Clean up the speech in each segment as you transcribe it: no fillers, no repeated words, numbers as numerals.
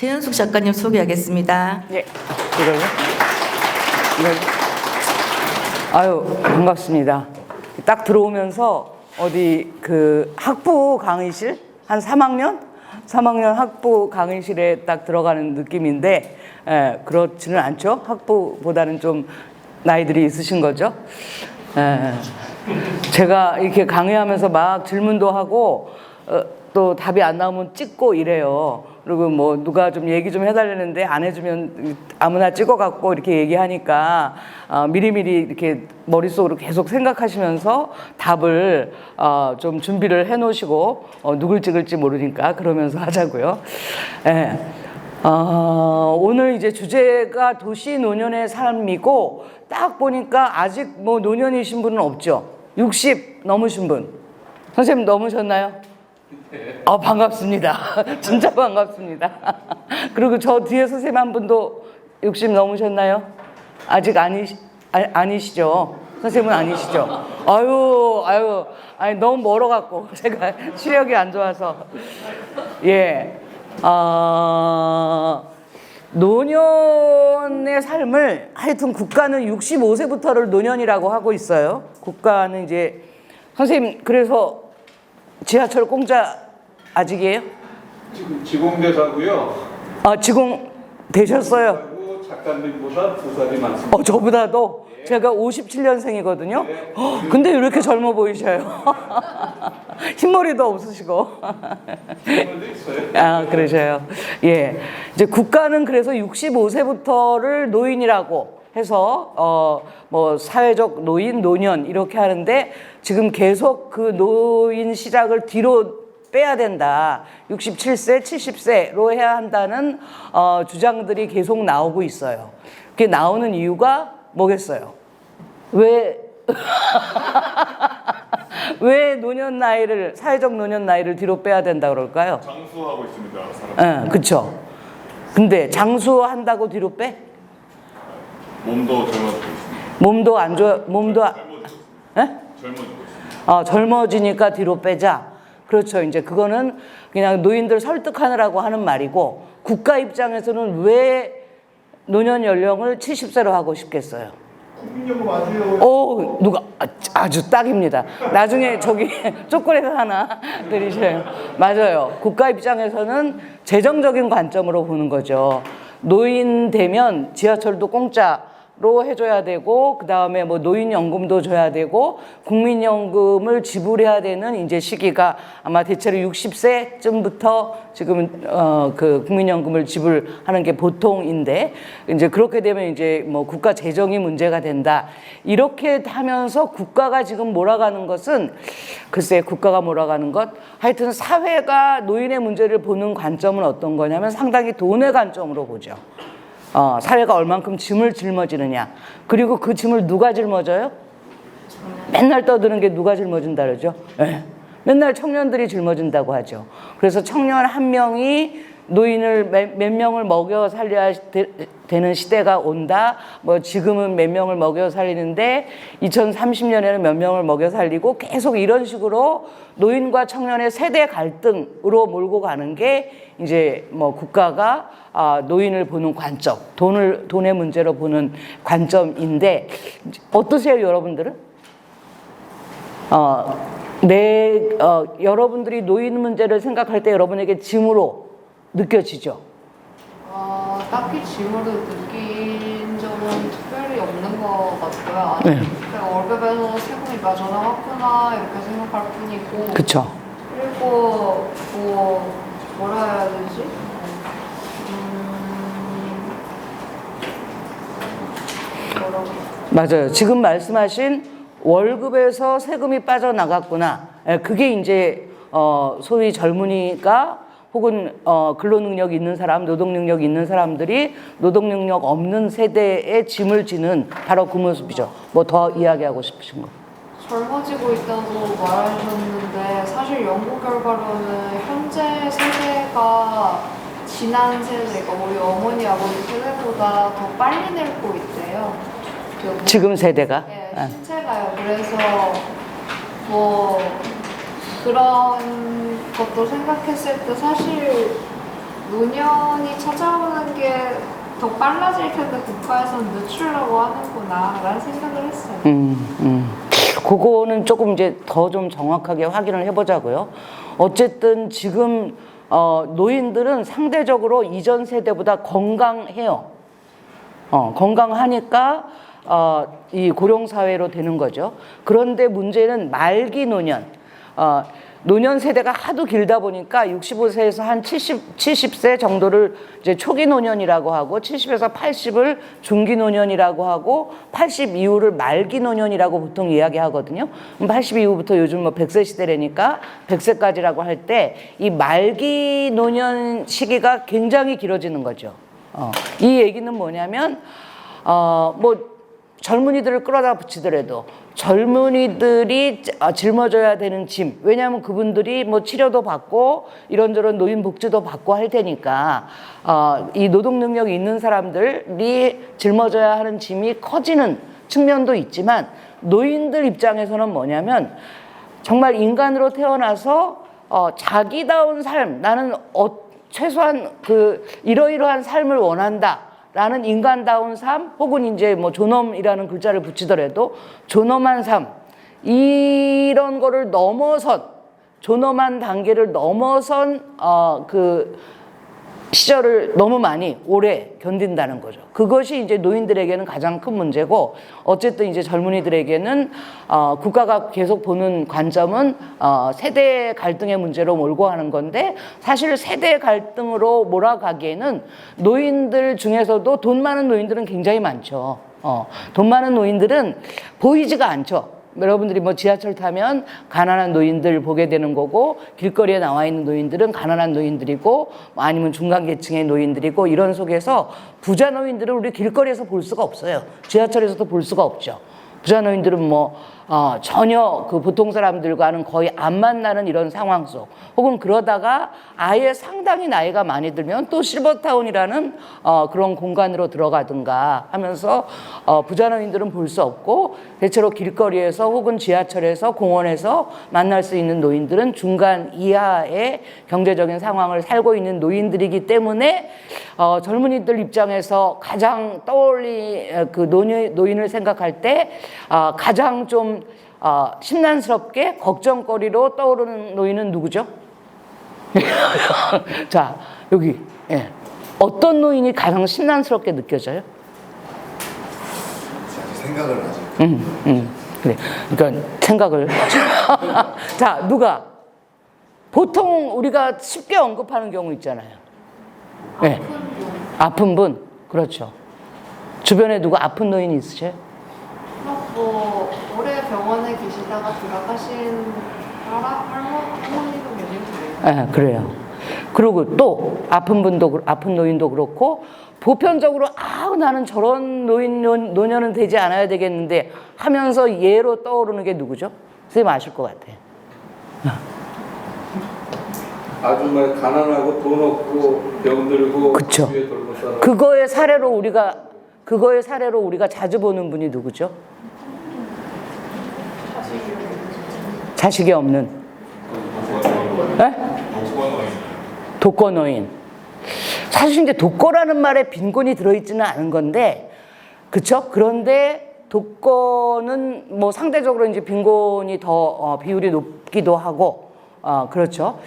최현숙 작가님 소개하겠습니다. 예, 이걸로. 아유, 반갑습니다. 딱 들어오면서 어디 그 학부 강의실? 한 3학년? 3학년 학부 강의실에 딱 들어가는 느낌인데, 그렇지는 않죠. 학부보다는 좀 나이들이 있으신 거죠. 제가 이렇게 강의하면서 막 질문도 하고, 또 답이 안 나오면 찍고 이래요. 그리고 뭐 누가 좀 얘기 좀 해달라는데 안 해주면 아무나 찍어갖고 이렇게 얘기하니까 미리미리 이렇게 머릿속으로 계속 생각하시면서 답을 좀 준비를 해놓으시고 누굴 찍을지 모르니까 그러면서 하자고요. 예. 오늘 이제 주제가 도시 노년의 삶이고 딱 보니까 아직 뭐 노년이신 분은 없죠. 60 넘으신 분. 선생님 넘으셨나요? 반갑습니다. 진짜 반갑습니다. 그리고 저 뒤에 선생님 한 분도 60 넘으셨나요? 아직 아니시죠? 선생님은 아니시죠? 아니, 너무 멀어갖고 제가 시력이 안 좋아서. 예. 노년의 삶을 하여튼 국가는 65세부터를 노년이라고 하고 있어요. 국가는 이제 선생님 그래서 지하철 공짜 아직이에요? 지금 지공대사고요. 지공 되셨어요? 작가님보다 2살이 많습니다. 저보다도? 네. 제가 57년생이거든요. 네. 근데 왜 이렇게 젊어 보이셔요? 흰머리도 없으시고. 흰머리도 있어요. 그러셔요. 예. 이제 국가는 그래서 65세부터를 노인이라고 해서 뭐 사회적 노인, 노년 이렇게 하는데 지금 계속 그 노인 시작을 뒤로 빼야 된다. 67세, 70세로 해야 한다는 주장들이 계속 나오고 있어요. 그게 나오는 이유가 뭐겠어요? 왜 노년 나이를, 사회적 노년 나이를 뒤로 빼야 된다 그럴까요? 장수하고 있습니다, 사람. 그렇죠. 근데 장수한다고 뒤로 빼? 몸도 젊어지고 있습니다. 몸도 안 좋아, 젊어지고 있습니다. 젊어지니까 뒤로 빼자. 그렇죠. 이제 그거는 그냥 노인들 설득하느라고 하는 말이고, 국가 입장에서는 왜 노년 연령을 70세로 하고 싶겠어요? 국민연금 아세요? 누가 아주 딱입니다. 나중에 저기 초콜릿 하나 드리셔요. 맞아요. 국가 입장에서는 재정적인 관점으로 보는 거죠. 노인 되면 지하철도 공짜로 해줘야 되고, 그 다음에 뭐 노인연금도 줘야 되고, 국민연금을 지불해야 되는 이제 시기가 아마 대체로 60세쯤부터 지금 그 국민연금을 지불하는 게 보통인데, 이제 그렇게 되면 이제 뭐 국가 재정이 문제가 된다. 이렇게 하면서 국가가 지금 몰아가는 것은, 글쎄 국가가 몰아가는 것, 하여튼 사회가 노인의 문제를 보는 관점은 어떤 거냐면 상당히 돈의 관점으로 보죠. 사회가 얼만큼 짐을 짊어지느냐. 그리고 그 짐을 누가 짐어져요? 맨날 떠드는 게 누가 짊어진다 그러죠? 맨날 청년들이 짊어진다고 하죠. 그래서 청년 한 명이 노인을 몇 명을 먹여 살려야 되는 시대가 온다. 뭐 지금은 몇 명을 먹여 살리는데 2030년에는 몇 명을 먹여 살리고, 계속 이런 식으로 노인과 청년의 세대 갈등으로 몰고 가는 게 이제 뭐 국가가 노인을 보는 관점, 돈의 문제로 보는 관점인데, 어떠세요, 여러분들은? 여러분들이 노인 문제를 생각할 때 여러분에게 짐으로 느껴지죠? 딱히 짐으로 느낀 적은 특별히 없는 것 같고요. 네. 그냥 월급에서 세금이 빠져나갔구나 이렇게 생각할 뿐이고. 그쵸. 그리고 뭐라 해야 되지? 뭐라고? 맞아요. 지금 말씀하신 월급에서 세금이 빠져나갔구나. 그게 이제 소위 젊은이가 혹은 근로능력 있는 사람, 노동능력 있는 사람들이 노동능력 없는 세대의 짐을 지는 바로 그 모습이죠. 뭐 더 이야기하고 싶으신 거? 젊어지고 있다고 말하셨는데, 사실 연구 결과로는 현재 세대가 지난 세대, 그러니까 우리 어머니 아버지 세대보다 더 빨리 늙고 있대요. 지금 세대가? 네, 신체가요. 그래서 뭐 그런 것도 생각했을 때 사실 노년이 찾아오는 게 더 빨라질 텐데 국가에서는 늦추려고 하는구나 라는 생각을 했어요. 그거는 조금 이제 더 좀 정확하게 확인을 해보자고요. 어쨌든 지금 노인들은 상대적으로 이전 세대보다 건강해요. 건강하니까 이 고령 사회로 되는 거죠. 그런데 문제는 말기 노년. 노년 세대가 하도 길다 보니까 65세에서 한 70세 정도를 이제 초기 노년이라고 하고 70에서 80을 중기 노년이라고 하고 80 이후를 말기 노년이라고 보통 이야기하거든요. 80 이후부터 요즘 뭐 100세 시대라니까 100세까지라고 할 때 이 말기 노년 시기가 굉장히 길어지는 거죠. 이 얘기는 뭐냐면 뭐 젊은이들을 끌어다 붙이더라도 젊은이들이 짊어져야 되는 짐, 왜냐하면 그분들이 뭐 치료도 받고 이런저런 노인 복지도 받고 할 테니까 이 노동 능력이 있는 사람들이 짊어져야 하는 짐이 커지는 측면도 있지만 노인들 입장에서는 뭐냐면 정말 인간으로 태어나서 자기다운 삶, 나는 최소한 이러이러한 삶을 원한다. 라는 인간다운 삶, 혹은 이제 뭐 존엄이라는 글자를 붙이더라도 존엄한 삶, 이런 거를 넘어선, 존엄한 단계를 넘어선 그 시절을 너무 많이 오래 견딘다는 거죠. 그것이 이제 노인들에게는 가장 큰 문제고, 어쨌든 이제 젊은이들에게는 국가가 계속 보는 관점은 세대 갈등의 문제로 몰고 가는 건데, 사실 세대 갈등으로 몰아가기에는 노인들 중에서도 돈 많은 노인들은 굉장히 많죠. 돈 많은 노인들은 보이지가 않죠. 여러분들이 뭐 지하철 타면 가난한 노인들 보게 되는 거고, 길거리에 나와 있는 노인들은 가난한 노인들이고, 아니면 중간계층의 노인들이고, 이런 속에서 부자 노인들은 우리 길거리에서 볼 수가 없어요. 지하철에서도 볼 수가 없죠. 부자 노인들은 뭐 전혀 그 보통 사람들과는 거의 안 만나는 이런 상황 속, 혹은 그러다가 아예 상당히 나이가 많이 들면 또 실버타운이라는 그런 공간으로 들어가든가 하면서 부자 노인들은 볼 수 없고, 대체로 길거리에서 혹은 지하철에서 공원에서 만날 수 있는 노인들은 중간 이하의 경제적인 상황을 살고 있는 노인들이기 때문에 젊은이들 입장에서 가장 그 노인을 생각할 때 가장 좀 심란스럽게 걱정거리로 떠오르는 노인은 누구죠? 자, 여기 어떤 노인이 가장 심란스럽게 느껴져요? 생각을 하죠. 그래. 그러니까 생각을. 자, 누가? 보통 우리가 쉽게 언급하는 경우 있잖아요. 네. 아픈 분. 그렇죠. 주변에 누가 아픈 노인이 있으세요? 뭐 오래 병원에 계시다가 돌아가신 할머니도 몇 명 계세요. 네, 그래요. 그리고 또 아픈 노인도 그렇고, 보편적으로 나는 저런 노년은 되지 않아야 되겠는데 하면서 예로 떠오르는 게 누구죠? 선생님 아실 것 같아요. 아주 말 가난하고 돈 없고 병들고 그쵸. 주위에 돌고 살아. 그거의 사례로 우리가 자주 보는 분이 누구죠? 자식이 없는. 네? 독거노인. 사실 이제 독거라는 말에 빈곤이 들어있지는 않은 건데, 그쵸? 그런데 독거는 뭐 상대적으로 이제 빈곤이 더 비율이 높기도 하고, 그렇죠.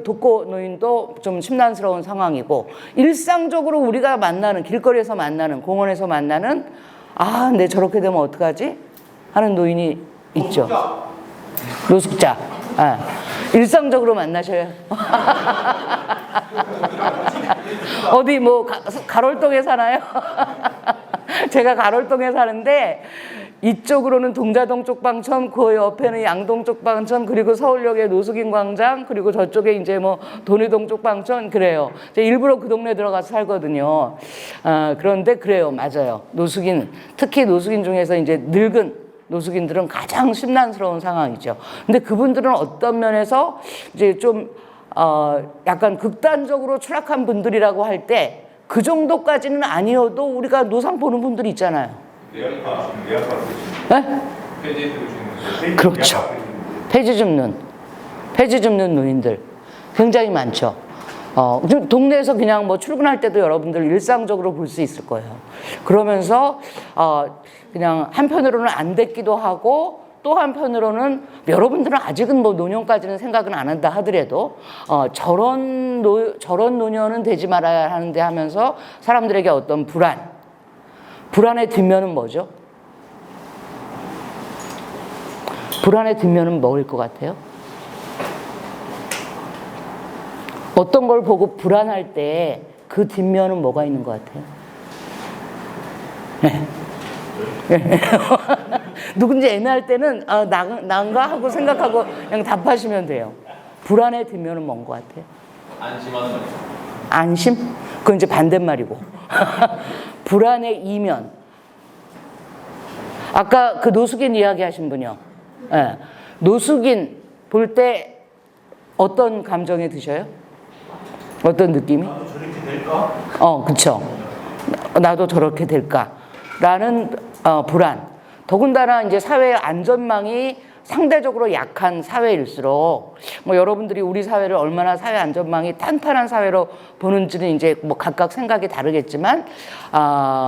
독거노인도 좀 심란스러운 상황이고, 일상적으로 우리가 만나는, 길거리에서 만나는, 공원에서 만나는, 내 저렇게 되면 어떡하지? 하는 노인이 있죠. 노숙자. 일상적으로 만나셔요. 어디 뭐 가롤동에 사나요? 제가 가롤동에 사는데, 이쪽으로는 동자동 쪽방촌, 그 옆에는 양동 쪽방촌, 그리고 서울역의 노숙인 광장, 그리고 저쪽에 이제 뭐 돈의동 쪽방촌, 그래요. 제가 일부러 그 동네 들어가서 살거든요. 그런데 그래요. 맞아요. 노숙인, 특히 노숙인 중에서 이제 늙은 노숙인들은 가장 심란스러운 상황이죠. 근데 그분들은 어떤 면에서 이제 좀 약간 극단적으로 추락한 분들이라고 할 때 그 정도까지는 아니어도 우리가 노상 보는 분들이 있잖아요. 내학파 네? 그렇죠. 폐지 줍는 노인들 굉장히 많죠. 좀 동네에서 그냥 뭐 출근할 때도 여러분들 일상적으로 볼 수 있을 거예요. 그러면서 그냥 한편으로는 안 됐기도 하고 또 한편으로는 여러분들은 아직은 뭐 노년까지는 생각은 안 한다 하더라도 저런 노년은 되지 말아야 하는데 하면서 사람들에게 어떤 불안의 뒷면은 뭐죠? 불안의 뒷면은 뭐일 것 같아요? 어떤 걸 보고 불안할 때 그 뒷면은 뭐가 있는 것 같아요? 네. 누군지 애매할 때는 난가 하고 생각하고 그냥 답하시면 돼요. 불안의 뒷면은 뭔 것 같아요? 안심하는 거죠. 안심? 그건 이제 반대말이고. 불안의 이면. 아까 그 노숙인 이야기 하신 분이요. 네. 노숙인 볼 때 어떤 감정이 드셔요? 어떤 느낌이? 나도 저렇게 될까? 그쵸. 나도 저렇게 될까라는 불안. 더군다나 이제 사회의 안전망이 상대적으로 약한 사회일수록 뭐 여러분들이 우리 사회를 얼마나 사회 안전망이 탄탄한 사회로 보는지는 이제 뭐 각각 생각이 다르겠지만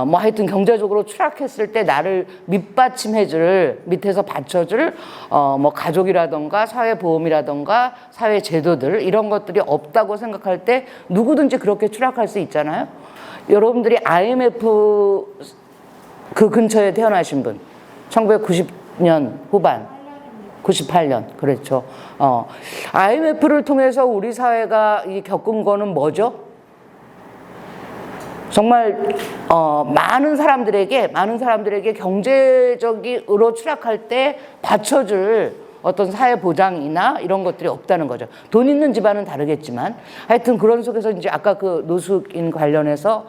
뭐 하여튼 경제적으로 추락했을 때 나를 밑받침해줄 밑에서 받쳐줄 뭐 가족이라던가 사회보험이라던가 사회 제도들 이런 것들이 없다고 생각할 때 누구든지 그렇게 추락할 수 있잖아요. 여러분들이 IMF 그 근처에 태어나신 분 1990년 후반 98년 그렇죠. IMF를 통해서 우리 사회가 겪은 거는 뭐죠? 정말 많은 사람들에게 경제적으로 추락할 때 받쳐줄 어떤 사회 보장이나 이런 것들이 없다는 거죠. 돈 있는 집안은 다르겠지만 하여튼 그런 속에서 이제 아까 그 노숙인 관련해서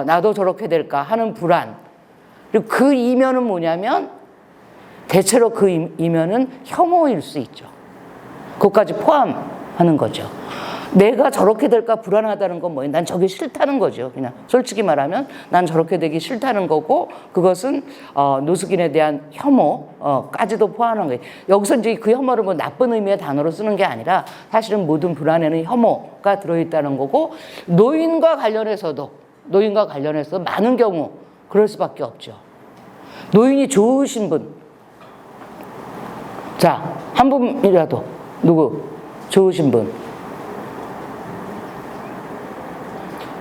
나도 저렇게 될까 하는 불안. 그리고 그 이면은 뭐냐면 대체로 그 이면은 혐오일 수 있죠. 그것까지 포함하는 거죠. 내가 저렇게 될까 불안하다는 건 뭐예요? 난 저게 싫다는 거죠. 그냥 솔직히 말하면 난 저렇게 되기 싫다는 거고 그것은 노숙인에 대한 혐오까지도 포함하는 거예요. 여기서 이제 그 혐오를 뭐 나쁜 의미의 단어로 쓰는 게 아니라 사실은 모든 불안에는 혐오가 들어있다는 거고 노인과 관련해서 많은 경우 그럴 수밖에 없죠. 노인이 좋으신 분 자, 한 분이라도 누구 좋으신 분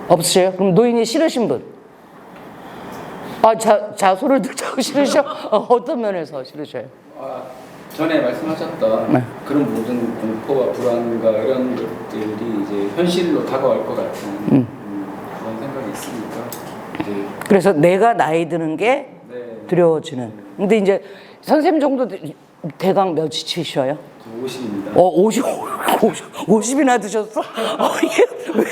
없으세요? 그럼 노인이 싫으신 분? 소를 듣자고 싫으셔? 어떤 면에서 싫으셔요? 전에 말씀하셨던 네. 그런 모든 공포와 불안과 이런 것들이 이제 현실로 다가올 것 같은 그런 생각이 있으니까 이제 그래서 내가 나이 드는 게 네. 두려워지는. 근데 이제 선생님 정도 대강 몇이시셔요? 50입니다. 50이나 드셨어? 이게 왜?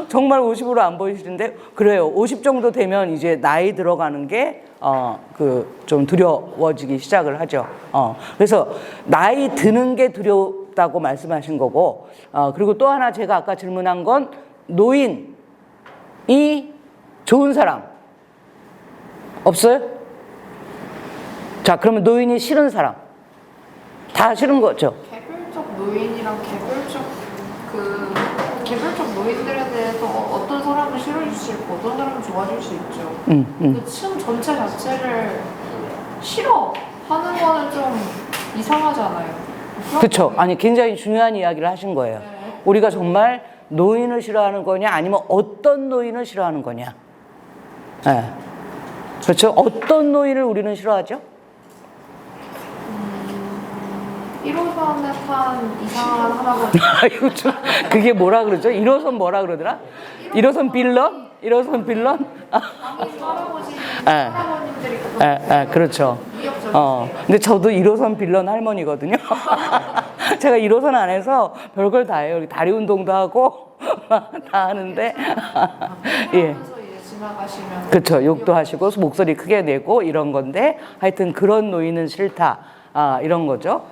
정말 50으로 안 보이시는데 그래요. 50 정도 되면 이제 나이 들어가는 게 좀 두려워지기 시작을 하죠. 그래서 나이 드는 게 두렵다고 말씀하신 거고, 그리고 또 하나 제가 아까 질문한 건 노인이 좋은 사람 없어요? 자, 그러면 노인이 싫은 사람 다 싫은 거죠. 개별적 노인이랑 개별적 노인들에 대해서 어떤 사람은 싫어질 수 있고 어떤 사람은 좋아질 수 있죠. 그 층 전체 자체를 싫어하는 거는 좀 이상하잖아요. 그렇죠. 아니 굉장히 중요한 이야기를 하신 거예요. 네. 우리가 정말 노인을 싫어하는 거냐 아니면 어떤 노인을 싫어하는 거냐. 네. 그렇죠. 어떤 노인을 우리는 싫어하죠? 1호선에 탄 이상한 할아버지. 이거 좀 그게 뭐라 그러죠? 1호선 뭐라 그러더라? 1호선 빌런? 1호선 빌런? 할아버지, 할아버님들이 그렇죠. 근데 저도 1호선 빌런 할머니거든요. 제가 1호선 안에서 별걸 다 해요. 다리 운동도 하고 다 하는데 예. 지나가시면 그렇죠. 욕도 하시고 목소리 크게 내고 이런 건데 하여튼 그런 노인은 싫다. 이런 거죠.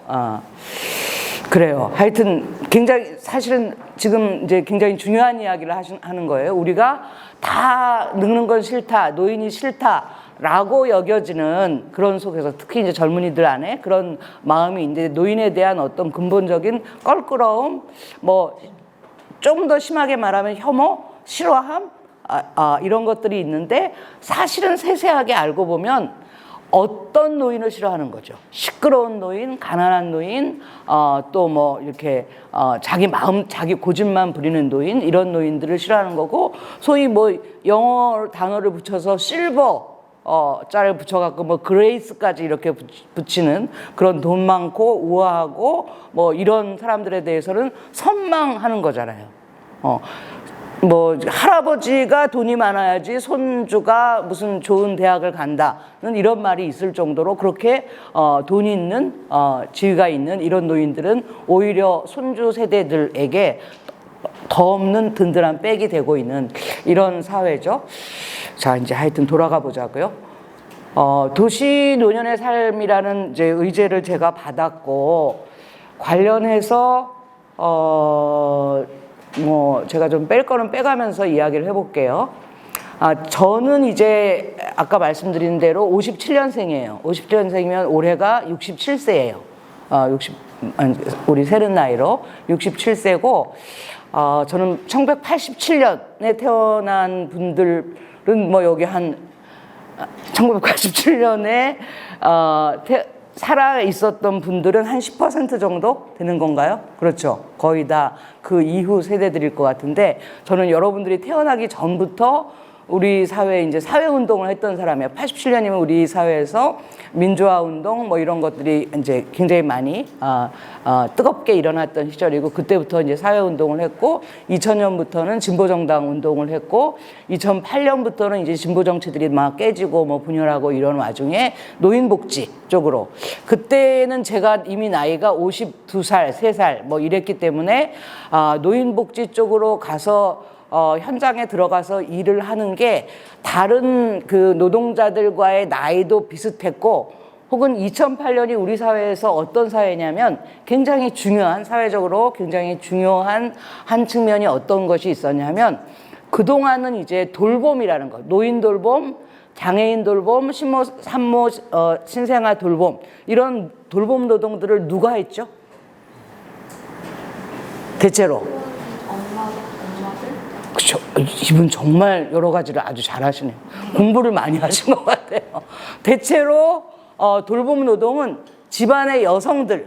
그래요. 하여튼 굉장히 사실은 지금 이제 굉장히 중요한 이야기를 하는 거예요. 우리가 다 늙는 건 싫다, 노인이 싫다라고 여겨지는 그런 속에서 특히 이제 젊은이들 안에 그런 마음이 있는데 노인에 대한 어떤 근본적인 껄끄러움, 뭐 좀 더 심하게 말하면 혐오, 싫어함, 이런 것들이 있는데 사실은 세세하게 알고 보면 어떤 노인을 싫어하는 거죠. 시끄러운 노인, 가난한 노인, 또 뭐 이렇게 자기 고집만 부리는 노인, 이런 노인들을 싫어하는 거고, 소위 뭐 영어 단어를 붙여서 실버 자를 붙여갖고 뭐 그레이스까지 이렇게 붙이는 그런 돈 많고 우아하고 뭐 이런 사람들에 대해서는 선망하는 거잖아요. 뭐 할아버지가 돈이 많아야지 손주가 무슨 좋은 대학을 간다는 이런 말이 있을 정도로 그렇게 돈 있는 지위가 있는 이런 노인들은 오히려 손주 세대들에게 더 없는 든든한 백이 되고 있는 이런 사회죠. 자, 이제 하여튼 돌아가 보자고요. 도시 노년의 삶이라는 이제 의제를 제가 받았고, 관련해서 뭐 제가 좀 뺄 거는 빼가면서 이야기를 해볼게요. 저는 이제 아까 말씀드린 대로 57년생이에요. 57년생이면 올해가 67세예요. 우리 세른 나이로 67세고, 저는 1987년에 태어난 분들은 뭐 여기 한 1987년에 살아 있었던 분들은 한 10% 정도 되는 건가요? 그렇죠. 거의 다 그 이후 세대들일 것 같은데, 저는 여러분들이 태어나기 전부터 우리 사회에 이제 사회운동을 했던 사람이에요. 87년이면 우리 사회에서 민주화 운동 뭐 이런 것들이 이제 굉장히 많이 뜨겁게 일어났던 시절이고, 그때부터 이제 사회운동을 했고, 2000년부터는 진보정당 운동을 했고, 2008년부터는 이제 진보정치들이 막 깨지고 뭐 분열하고 이런 와중에 노인복지 쪽으로, 그때는 제가 이미 나이가 52살, 3살 뭐 이랬기 때문에 노인복지 쪽으로 가서 현장에 들어가서 일을 하는 게 다른 그 노동자들과의 나이도 비슷했고, 혹은 2008년이 우리 사회에서 어떤 사회냐면 굉장히 중요한, 사회적으로 굉장히 중요한 한 측면이 어떤 것이 있었냐면, 그동안은 이제 돌봄이라는 것, 노인 돌봄, 장애인 돌봄, 신모, 산모, 신생아 돌봄, 이런 돌봄 노동들을 누가 했죠? 대체로. 그렇죠. 이분 정말 여러 가지를 아주 잘하시네요. 공부를 많이 하신 것 같아요. 대체로 돌봄 노동은 집안의 여성들이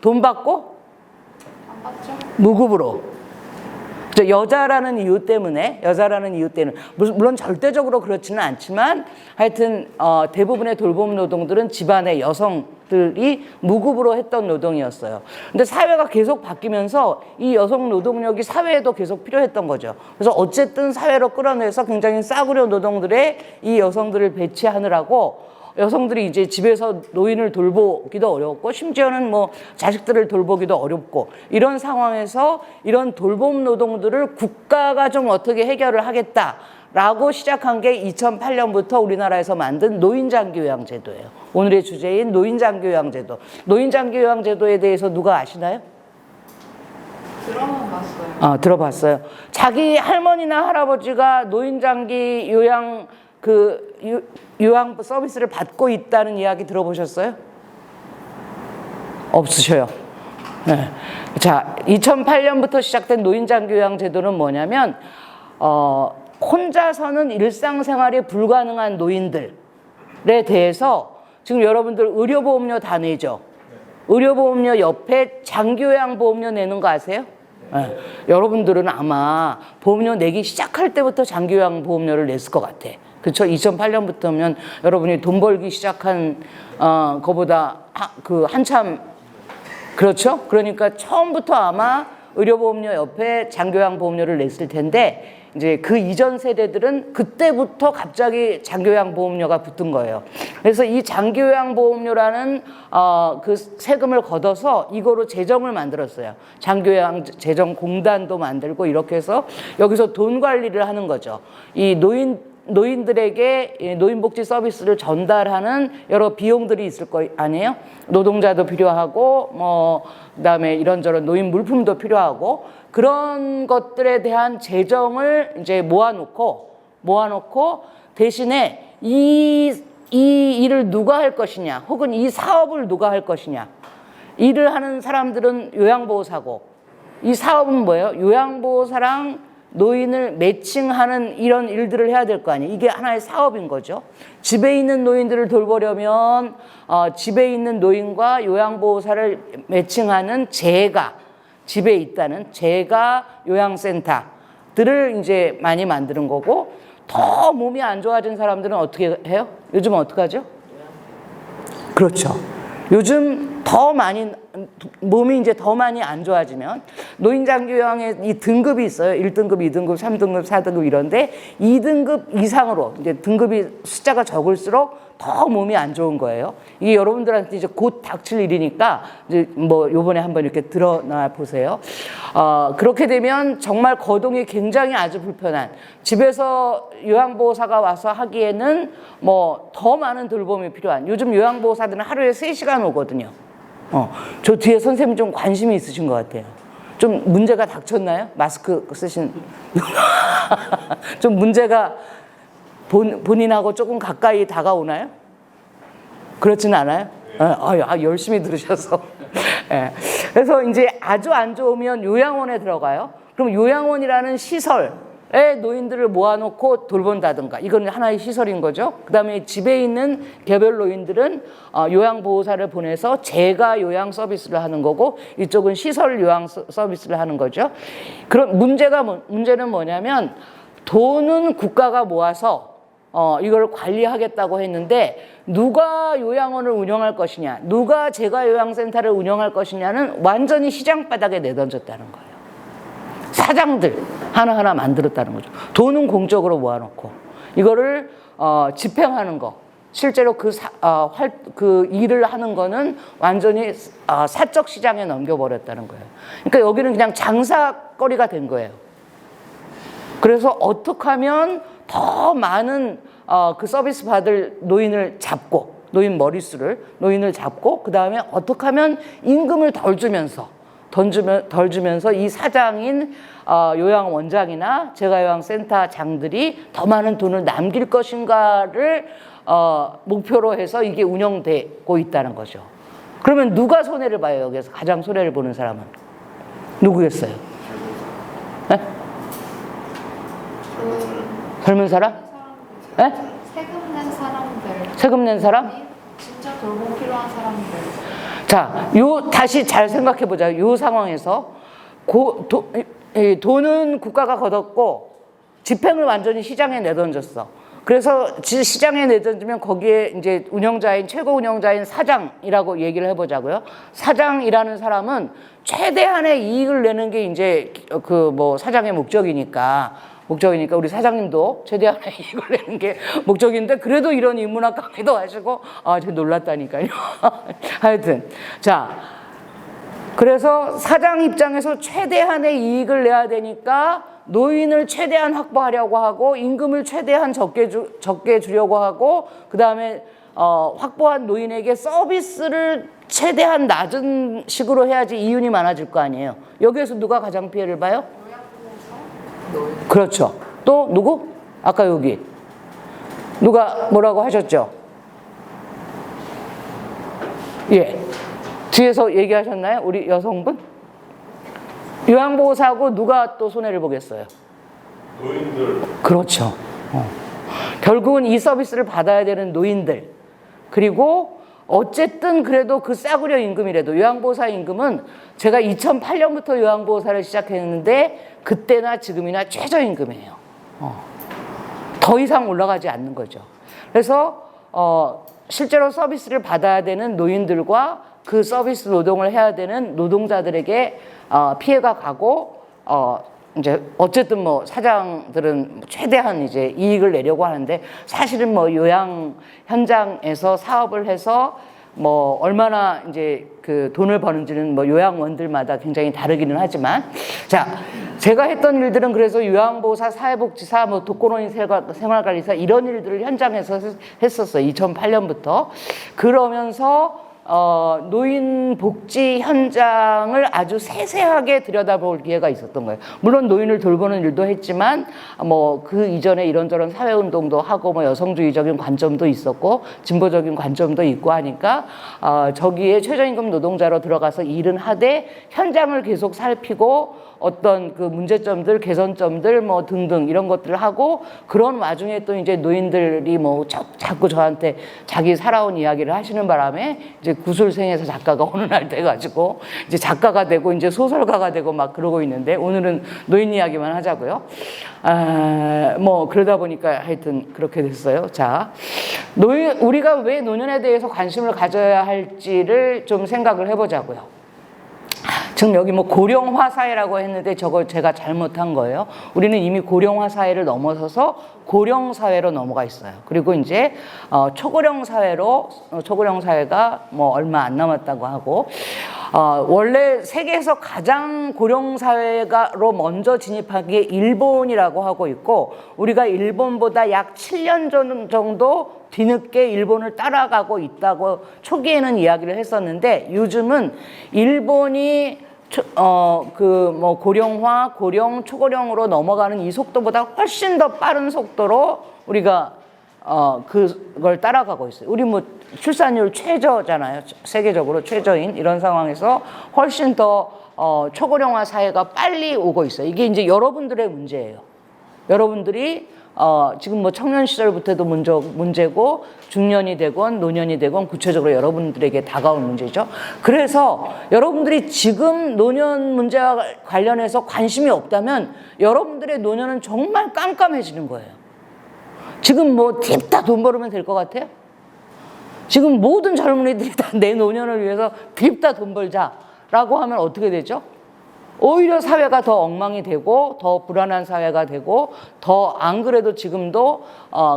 돈 받고 안 받죠? 무급으로. 여자라는 이유 때문에, 물론 절대적으로 그렇지는 않지만, 하여튼 대부분의 돌봄 노동들은 집안의 여성들이 무급으로 했던 노동이었어요. 근데 사회가 계속 바뀌면서 이 여성 노동력이 사회에도 계속 필요했던 거죠. 그래서 어쨌든 사회로 끌어내서 굉장히 싸구려 노동들에 이 여성들을 배치하느라고, 여성들이 이제 집에서 노인을 돌보기도 어렵고, 심지어는 뭐 자식들을 돌보기도 어렵고, 이런 상황에서 이런 돌봄 노동들을 국가가 좀 어떻게 해결을 하겠다라고 시작한 게 2008년부터 우리나라에서 만든 노인장기요양제도예요. 오늘의 주제인 노인장기요양제도. 노인장기요양제도에 대해서 누가 아시나요? 들어만 봤어요. 들어봤어요. 자기 할머니나 할아버지가 노인장기 요양 요양 서비스를 받고 있다는 이야기 들어보셨어요? 없으셔요. 네. 자, 2008년부터 시작된 노인장기요양 제도는 뭐냐면, 혼자서는 일상생활이 불가능한 노인들에 대해서, 지금 여러분들 의료보험료 다 내죠? 의료보험료 옆에 장기요양보험료 내는 거 아세요? 네. 여러분들은 아마 보험료 내기 시작할 때부터 장기요양보험료를 냈을 것 같아. 그렇죠? 2008년부터면 여러분이 돈 벌기 시작한 거보다 한참, 그렇죠? 그러니까 처음부터 아마 의료보험료 옆에 장기요양보험료를 냈을 텐데, 이제 그 이전 세대들은 그때부터 갑자기 장기요양보험료가 붙은 거예요. 그래서 이 장기요양보험료라는 그 세금을 걷어서 이거로 재정을 만들었어요. 장기요양 재정공단도 만들고, 이렇게 해서 여기서 돈 관리를 하는 거죠. 이 노인들에게 노인복지 서비스를 전달하는 여러 비용들이 있을 거 아니에요? 노동자도 필요하고, 뭐 그다음에 이런저런 노인 물품도 필요하고, 그런 것들에 대한 재정을 이제 모아놓고 대신에 이 일을 누가 할 것이냐, 혹은 이 사업을 누가 할 것이냐. 일을 하는 사람들은 요양보호사고, 이 사업은 뭐예요? 요양보호사랑 노인을 매칭하는 이런 일들을 해야 될 거 아니에요. 이게 하나의 사업인 거죠. 집에 있는 노인들을 돌보려면 집에 있는 노인과 요양보호사를 매칭하는 집에 있다는 재가 요양센터들을 이제 많이 만드는 거고, 더 몸이 안 좋아진 사람들은 어떻게 해요? 요즘은 어떻게 하죠? 그렇죠. 요즘 더 많이 몸이 이제 더 많이 안 좋아지면 노인장기 요양에 이 등급이 있어요. 1등급, 2등급, 3등급, 4등급 이런데 2등급 이상으로 이제 등급이 숫자가 적을수록 더 몸이 안 좋은 거예요. 이게 여러분들한테 이제 곧 닥칠 일이니까 이제 뭐 요번에 한번 이렇게 드러나 보세요. 그렇게 되면 정말 거동이 굉장히 아주 불편한, 집에서 요양보호사가 와서 하기에는 뭐 더 많은 돌봄이 필요한, 요즘 요양보호사들은 하루에 3시간 오거든요. 저 뒤에 선생님 좀 관심이 있으신 것 같아요. 좀 문제가 닥쳤나요? 마스크 쓰신 좀 문제가 본인하고 조금 가까이 다가오나요? 그렇진 않아요? 열심히 들으셔서. 네. 그래서 이제 아주 안 좋으면 요양원에 들어가요. 그럼 요양원이라는 시설에 노인들을 모아놓고 돌본다든가, 이건 하나의 시설인 거죠. 그 다음에 집에 있는 개별 노인들은 요양보호사를 보내서 재가 요양 서비스를 하는 거고, 이쪽은 시설 요양 서비스를 하는 거죠. 그럼 문제는 뭐냐면, 돈은 국가가 모아서 이걸 관리하겠다고 했는데, 누가 요양원을 운영할 것이냐, 누가 재가 요양센터를 운영할 것이냐는 완전히 시장 바닥에 내던졌다는 거예요. 사장들 하나하나 만들었다는 거죠. 돈은 공적으로 모아놓고 이거를 집행하는 거, 실제로 그 일을 하는 거는 완전히 사적 시장에 넘겨버렸다는 거예요. 그러니까 여기는 그냥 장사거리가 된 거예요. 그래서 어떻게 하면 더 많은 그 서비스 받을 노인을 잡고, 노인을 잡고, 그 다음에 어떻게 하면 임금을 덜 주면서 이 사장인 요양원장이나 재가요양센터장들이 더 많은 돈을 남길 것인가를 목표로 해서 이게 운영되고 있다는 거죠. 그러면 누가 손해를 봐요? 여기서 가장 손해를 보는 사람은 누구겠어요? 네? 젊은 사람? 네? 세금 낸 사람들. 세금 낸 사람? 진짜 돌봄 필요한 사람들. 자, 다시 잘 생각해 보자. 요 상황에서 돈은 국가가 걷었고 집행을 완전히 시장에 내던졌어. 그래서 시장에 내던지면 거기에 이제 최고 운영자인 사장이라고 얘기를 해보자고요. 사장이라는 사람은 최대한의 이익을 내는 게 이제 사장의 목적이니까 우리 사장님도 최대한의 이익을 내는 게 목적인데, 그래도 이런 인문학 강의도 하시고 제가 놀랐다니까요. 하여튼 자, 그래서 사장 입장에서 최대한의 이익을 내야 되니까 노인을 최대한 확보하려고 하고, 임금을 최대한 적게 주려고 하고, 그 다음에 확보한 노인에게 서비스를 최대한 낮은 식으로 해야지 이윤이 많아질 거 아니에요. 여기에서 누가 가장 피해를 봐요? 그렇죠. 또 누구? 아까 여기 누가 뭐라고 하셨죠? 예, 뒤에서 얘기하셨나요? 우리 여성분? 요양보호사하고 누가 또 손해를 보겠어요? 노인들. 그렇죠. 결국은 이 서비스를 받아야 되는 노인들, 그리고 어쨌든 그래도 그 싸구려 임금이라도, 요양보호사 임금은 제가 2008년부터 요양보호사를 시작했는데 그때나 지금이나 최저임금이에요. 더 이상 올라가지 않는 거죠. 그래서 실제로 서비스를 받아야 되는 노인들과 그 서비스 노동을 해야 되는 노동자들에게 피해가 가고, 이제 어쨌든 사장들은 최대한 이제 이익을 내려고 하는데, 사실은 요양 현장에서 사업을 해서 얼마나 이제 그 돈을 버는지는 요양원들마다 굉장히 다르기는 하지만, 자, 제가 했던 일들은 그래서 요양보호사, 사회복지사, 독거노인 생활관리사 이런 일들을 현장에서 했었어요. 2008년부터. 그러면서 노인 복지 현장을 아주 세세하게 들여다볼 기회가 있었던 거예요. 물론 노인을 돌보는 일도 했지만 뭐 그 이전에 이런저런 사회운동도 하고 뭐 여성주의적인 관점도 있었고 진보적인 관점도 있고 하니까 저기에 최저임금 노동자로 들어가서 일은 하되 현장을 계속 살피고 어떤 그 문제점들, 개선점들 뭐 등등 이런 것들을 하고 그런 와중에 또 이제 노인들이 뭐 자꾸 저한테 자기 살아온 이야기를 하시는 바람에 이제 구술생에서 작가가 어느 날 돼가지고 이제 작가가 되고 이제 소설가가 되고 막 그러고 있는데 오늘은 노인 이야기만 하자고요. 뭐 그러다 보니까 하여튼 그렇게 됐어요. 자, 우리가 왜 노년에 대해서 관심을 가져야 할지를 좀 생각을 해보자고요. 지금 여기 뭐 고령화 사회라고 했는데 저걸 제가 잘못한 거예요. 우리는 이미 고령화 사회를 넘어서서 고령 사회로 넘어가 있어요. 그리고 이제 초고령 사회가 뭐 얼마 안 남았다고 하고 원래 세계에서 가장 고령 사회로 먼저 진입한 게 일본이라고 하고 있고 우리가 일본보다 약 7년 정도 뒤늦게 일본을 따라가고 있다고 초기에는 이야기를 했었는데 요즘은 일본이 고령화, 고령, 초고령으로 넘어가는 이 속도보다 훨씬 더 빠른 속도로 우리가 그걸 따라가고 있어요. 우리 뭐 출산율 최저잖아요. 세계적으로 최저인 이런 상황에서 훨씬 더 초고령화 사회가 빨리 오고 있어요. 이게 이제 여러분들의 문제예요. 여러분들이 지금 뭐 청년 시절부터도 문제고 중년이 되건 노년이 되건 구체적으로 여러분들에게 다가올 문제죠. 그래서 여러분들이 지금 노년 문제와 관련해서 관심이 없다면 여러분들의 노년은 정말 깜깜해지는 거예요. 지금 뭐 딥다 돈 벌으면 될 것 같아요? 지금 모든 젊은이들이 다 내 노년을 위해서 딥다 돈 벌자라고 하면 어떻게 되죠? 오히려 사회가 더 엉망이 되고 더 불안한 사회가 되고 더 안 그래도 지금도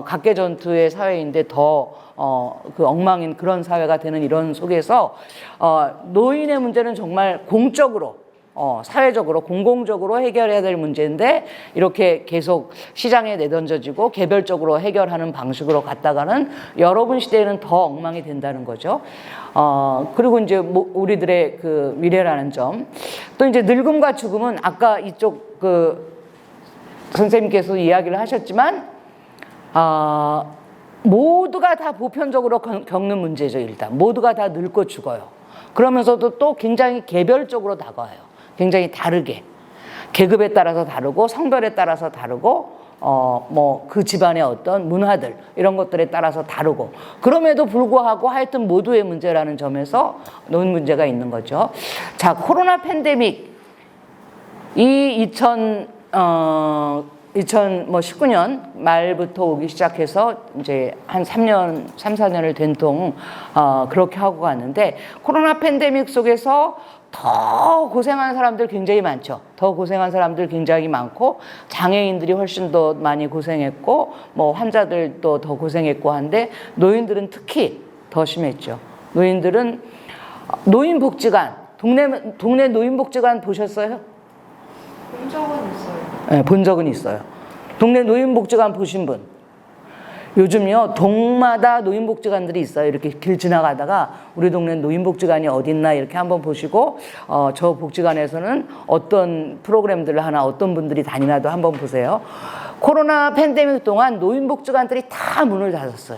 각계전투의 사회인데 더 그 엉망인 그런 사회가 되는 이런 속에서 노인의 문제는 정말 공적으로 사회적으로 공공적으로 해결해야 될 문제인데 이렇게 계속 시장에 내던져지고 개별적으로 해결하는 방식으로 갔다가는 여러분 시대에는 더 엉망이 된다는 거죠. 그리고 이제 우리들의 그 미래라는 점. 또 이제 늙음과 죽음은 아까 이쪽 그 선생님께서 이야기를 하셨지만 모두가 다 보편적으로 겪는 문제죠. 일단 모두가 다 늙고 죽어요. 그러면서도 또 굉장히 개별적으로 다가와요. 굉장히 다르게 계급에 따라서 다르고 성별에 따라서 다르고 뭐 그 집안의 어떤 문화들 이런 것들에 따라서 다르고 그럼에도 불구하고 하여튼 모두의 문제라는 점에서 노인 문제가 있는 거죠. 자, 코로나 팬데믹 이 2019년 말부터 오기 시작해서 이제 한 3, 4년을 된통 그렇게 하고 가는데 코로나 팬데믹 속에서 더 고생한 사람들 굉장히 많죠. 더 고생한 사람들 굉장히 많고 장애인들이 훨씬 더 많이 고생했고 뭐 환자들도 더 고생했고 한데 노인들은 특히 더 심했죠. 노인들은 노인복지관 동네 노인복지관 보셨어요? 본 적은 있어요. 네, 본 적은 있어요. 동네 노인복지관 보신 분? 요즘요 동마다 노인복지관들이 있어요. 이렇게 길 지나가다가 우리 동네 노인복지관이 어딨나 이렇게 한번 보시고 저 복지관에서는 어떤 프로그램들을 하나 어떤 분들이 다니나도 한번 보세요. 코로나 팬데믹 동안 노인복지관들이 다 문을 닫았어요.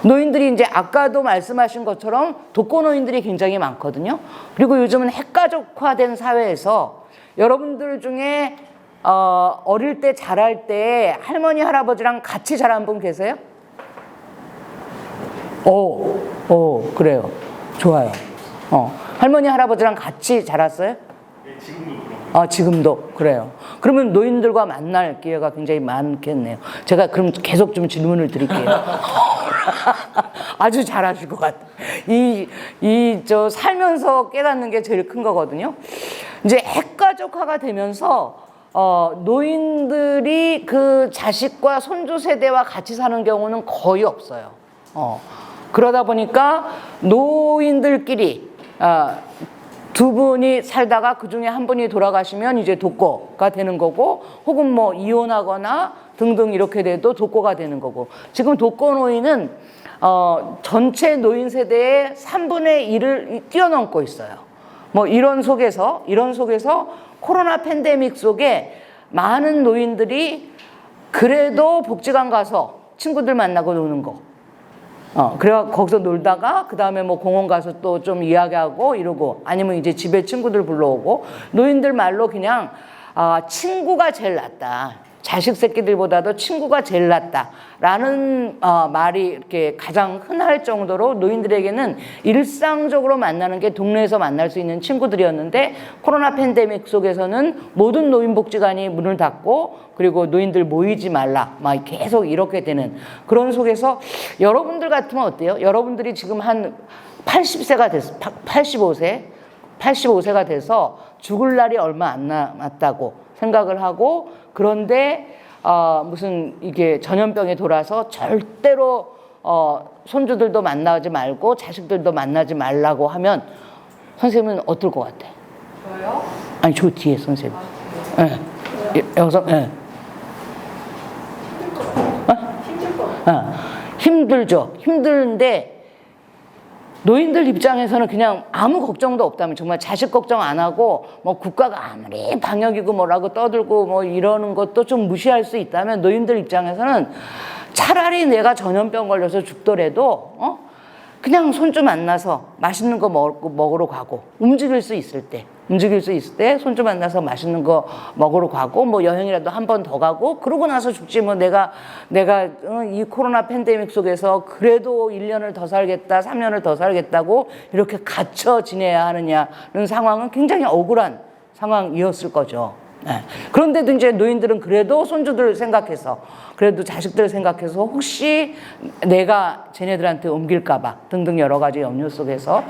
노인들이 이제 아까도 말씀하신 것처럼 독거노인들이 굉장히 많거든요. 그리고 요즘은 핵가족화된 사회에서 여러분들 중에 어릴 때 자랄 때 할머니 할아버지랑 같이 자란 분 계세요? 그래요. 좋아요. 할머니 할아버지랑 같이 자랐어요? 네, 지금도 그런. 지금도 그래요. 그러면 노인들과 만날 기회가 굉장히 많겠네요. 제가 그럼 계속 좀 질문을 드릴게요. 아주 잘하실 것 같아요. 저 살면서 깨닫는 게 제일 큰 거거든요. 이제 핵가족화가 되면서 노인들이 그 자식과 손주 세대와 같이 사는 경우는 거의 없어요. 그러다 보니까 노인들끼리 두 분이 살다가 그 중에 한 분이 돌아가시면 이제 독거가 되는 거고 혹은 뭐 이혼하거나 등등 이렇게 돼도 독거가 되는 거고 지금 독거 노인은 전체 노인 세대의 3분의 1을 뛰어넘고 있어요. 뭐 이런 속에서 코로나 팬데믹 속에 많은 노인들이 그래도 복지관 가서 친구들 만나고 노는 거. 그래 거기서 놀다가 그 다음에 뭐 공원 가서 또 좀 이야기하고 이러고 아니면 이제 집에 친구들 불러오고 노인들 말로 그냥 친구가 제일 낫다. 자식 새끼들보다도 친구가 제일 낫다라는 말이 이렇게 가장 흔할 정도로 노인들에게는 일상적으로 만나는 게 동네에서 만날 수 있는 친구들이었는데 코로나 팬데믹 속에서는 모든 노인복지관이 문을 닫고 그리고 노인들 모이지 말라 막 계속 이렇게 되는 그런 속에서 여러분들 같으면 어때요? 여러분들이 지금 한 80세가 됐어 85세가 돼서 죽을 날이 얼마 안 남았다고 생각을 하고 그런데 무슨 이게 전염병에 돌아서 절대로 손주들도 만나지 말고 자식들도 만나지 말라고 하면 선생님은 어떨 것 같아? 저요? 아니 저 뒤에 선생님. 여기서 힘들죠. 힘든데 노인들 입장에서는 그냥 아무 걱정도 없다면 정말 자식 걱정 안 하고 뭐 국가가 아무리 방역이고 뭐라고 떠들고 뭐 이러는 것도 좀 무시할 수 있다면 노인들 입장에서는 차라리 내가 전염병 걸려서 죽더라도 그냥 손주 만나서 맛있는 거 먹으러 가고 움직일 수 있을 때 손주 만나서 맛있는 거 먹으러 가고 뭐 여행이라도 한 번 더 가고 그러고 나서 죽지 뭐 내가 이 코로나 팬데믹 속에서 그래도 1년을 더 살겠다 3년을 더 살겠다고 이렇게 갇혀 지내야 하느냐는 상황은 굉장히 억울한 상황이었을 거죠. 네. 그런데도 이제 노인들은 그래도 손주들 생각해서 그래도 자식들 생각해서 혹시 내가 쟤네들한테 옮길까봐 등등 여러 가지 염려 속에서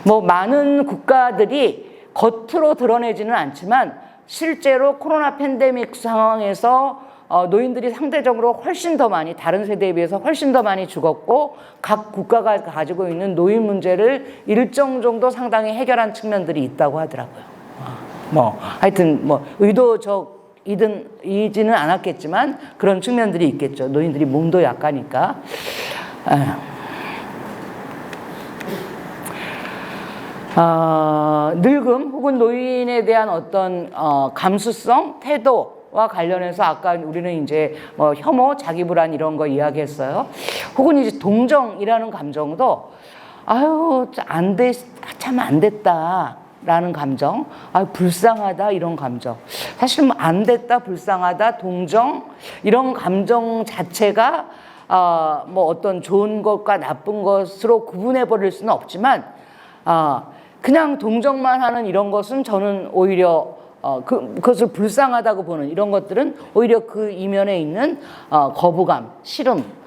뭐 많은 국가들이 겉으로 드러내지는 않지만 실제로 코로나 팬데믹 상황에서 노인들이 상대적으로 훨씬 더 많이 다른 세대에 비해서 훨씬 더 많이 죽었고 각 국가가 가지고 있는 노인 문제를 일정 정도 상당히 해결한 측면들이 있다고 하더라고요. 뭐 하여튼 뭐 의도적이지는 않았겠지만 그런 측면들이 있겠죠. 노인들이 몸도 약하니까. 늙음 혹은 노인에 대한 어떤 감수성, 태도와 관련해서 아까 우리는 이제 뭐 혐오, 자기 불안 이런 거 이야기했어요. 혹은 이제 동정이라는 감정도 아유 참 안 됐다. 라는 감정, 불쌍하다 이런 감정. 사실 뭐 안 됐다, 불쌍하다, 동정 이런 감정 자체가 뭐 어떤 좋은 것과 나쁜 것으로 구분해 버릴 수는 없지만 그냥 동정만 하는 이런 것은 저는 오히려 그것을 불쌍하다고 보는 이런 것들은 오히려 그 이면에 있는 거부감, 싫음,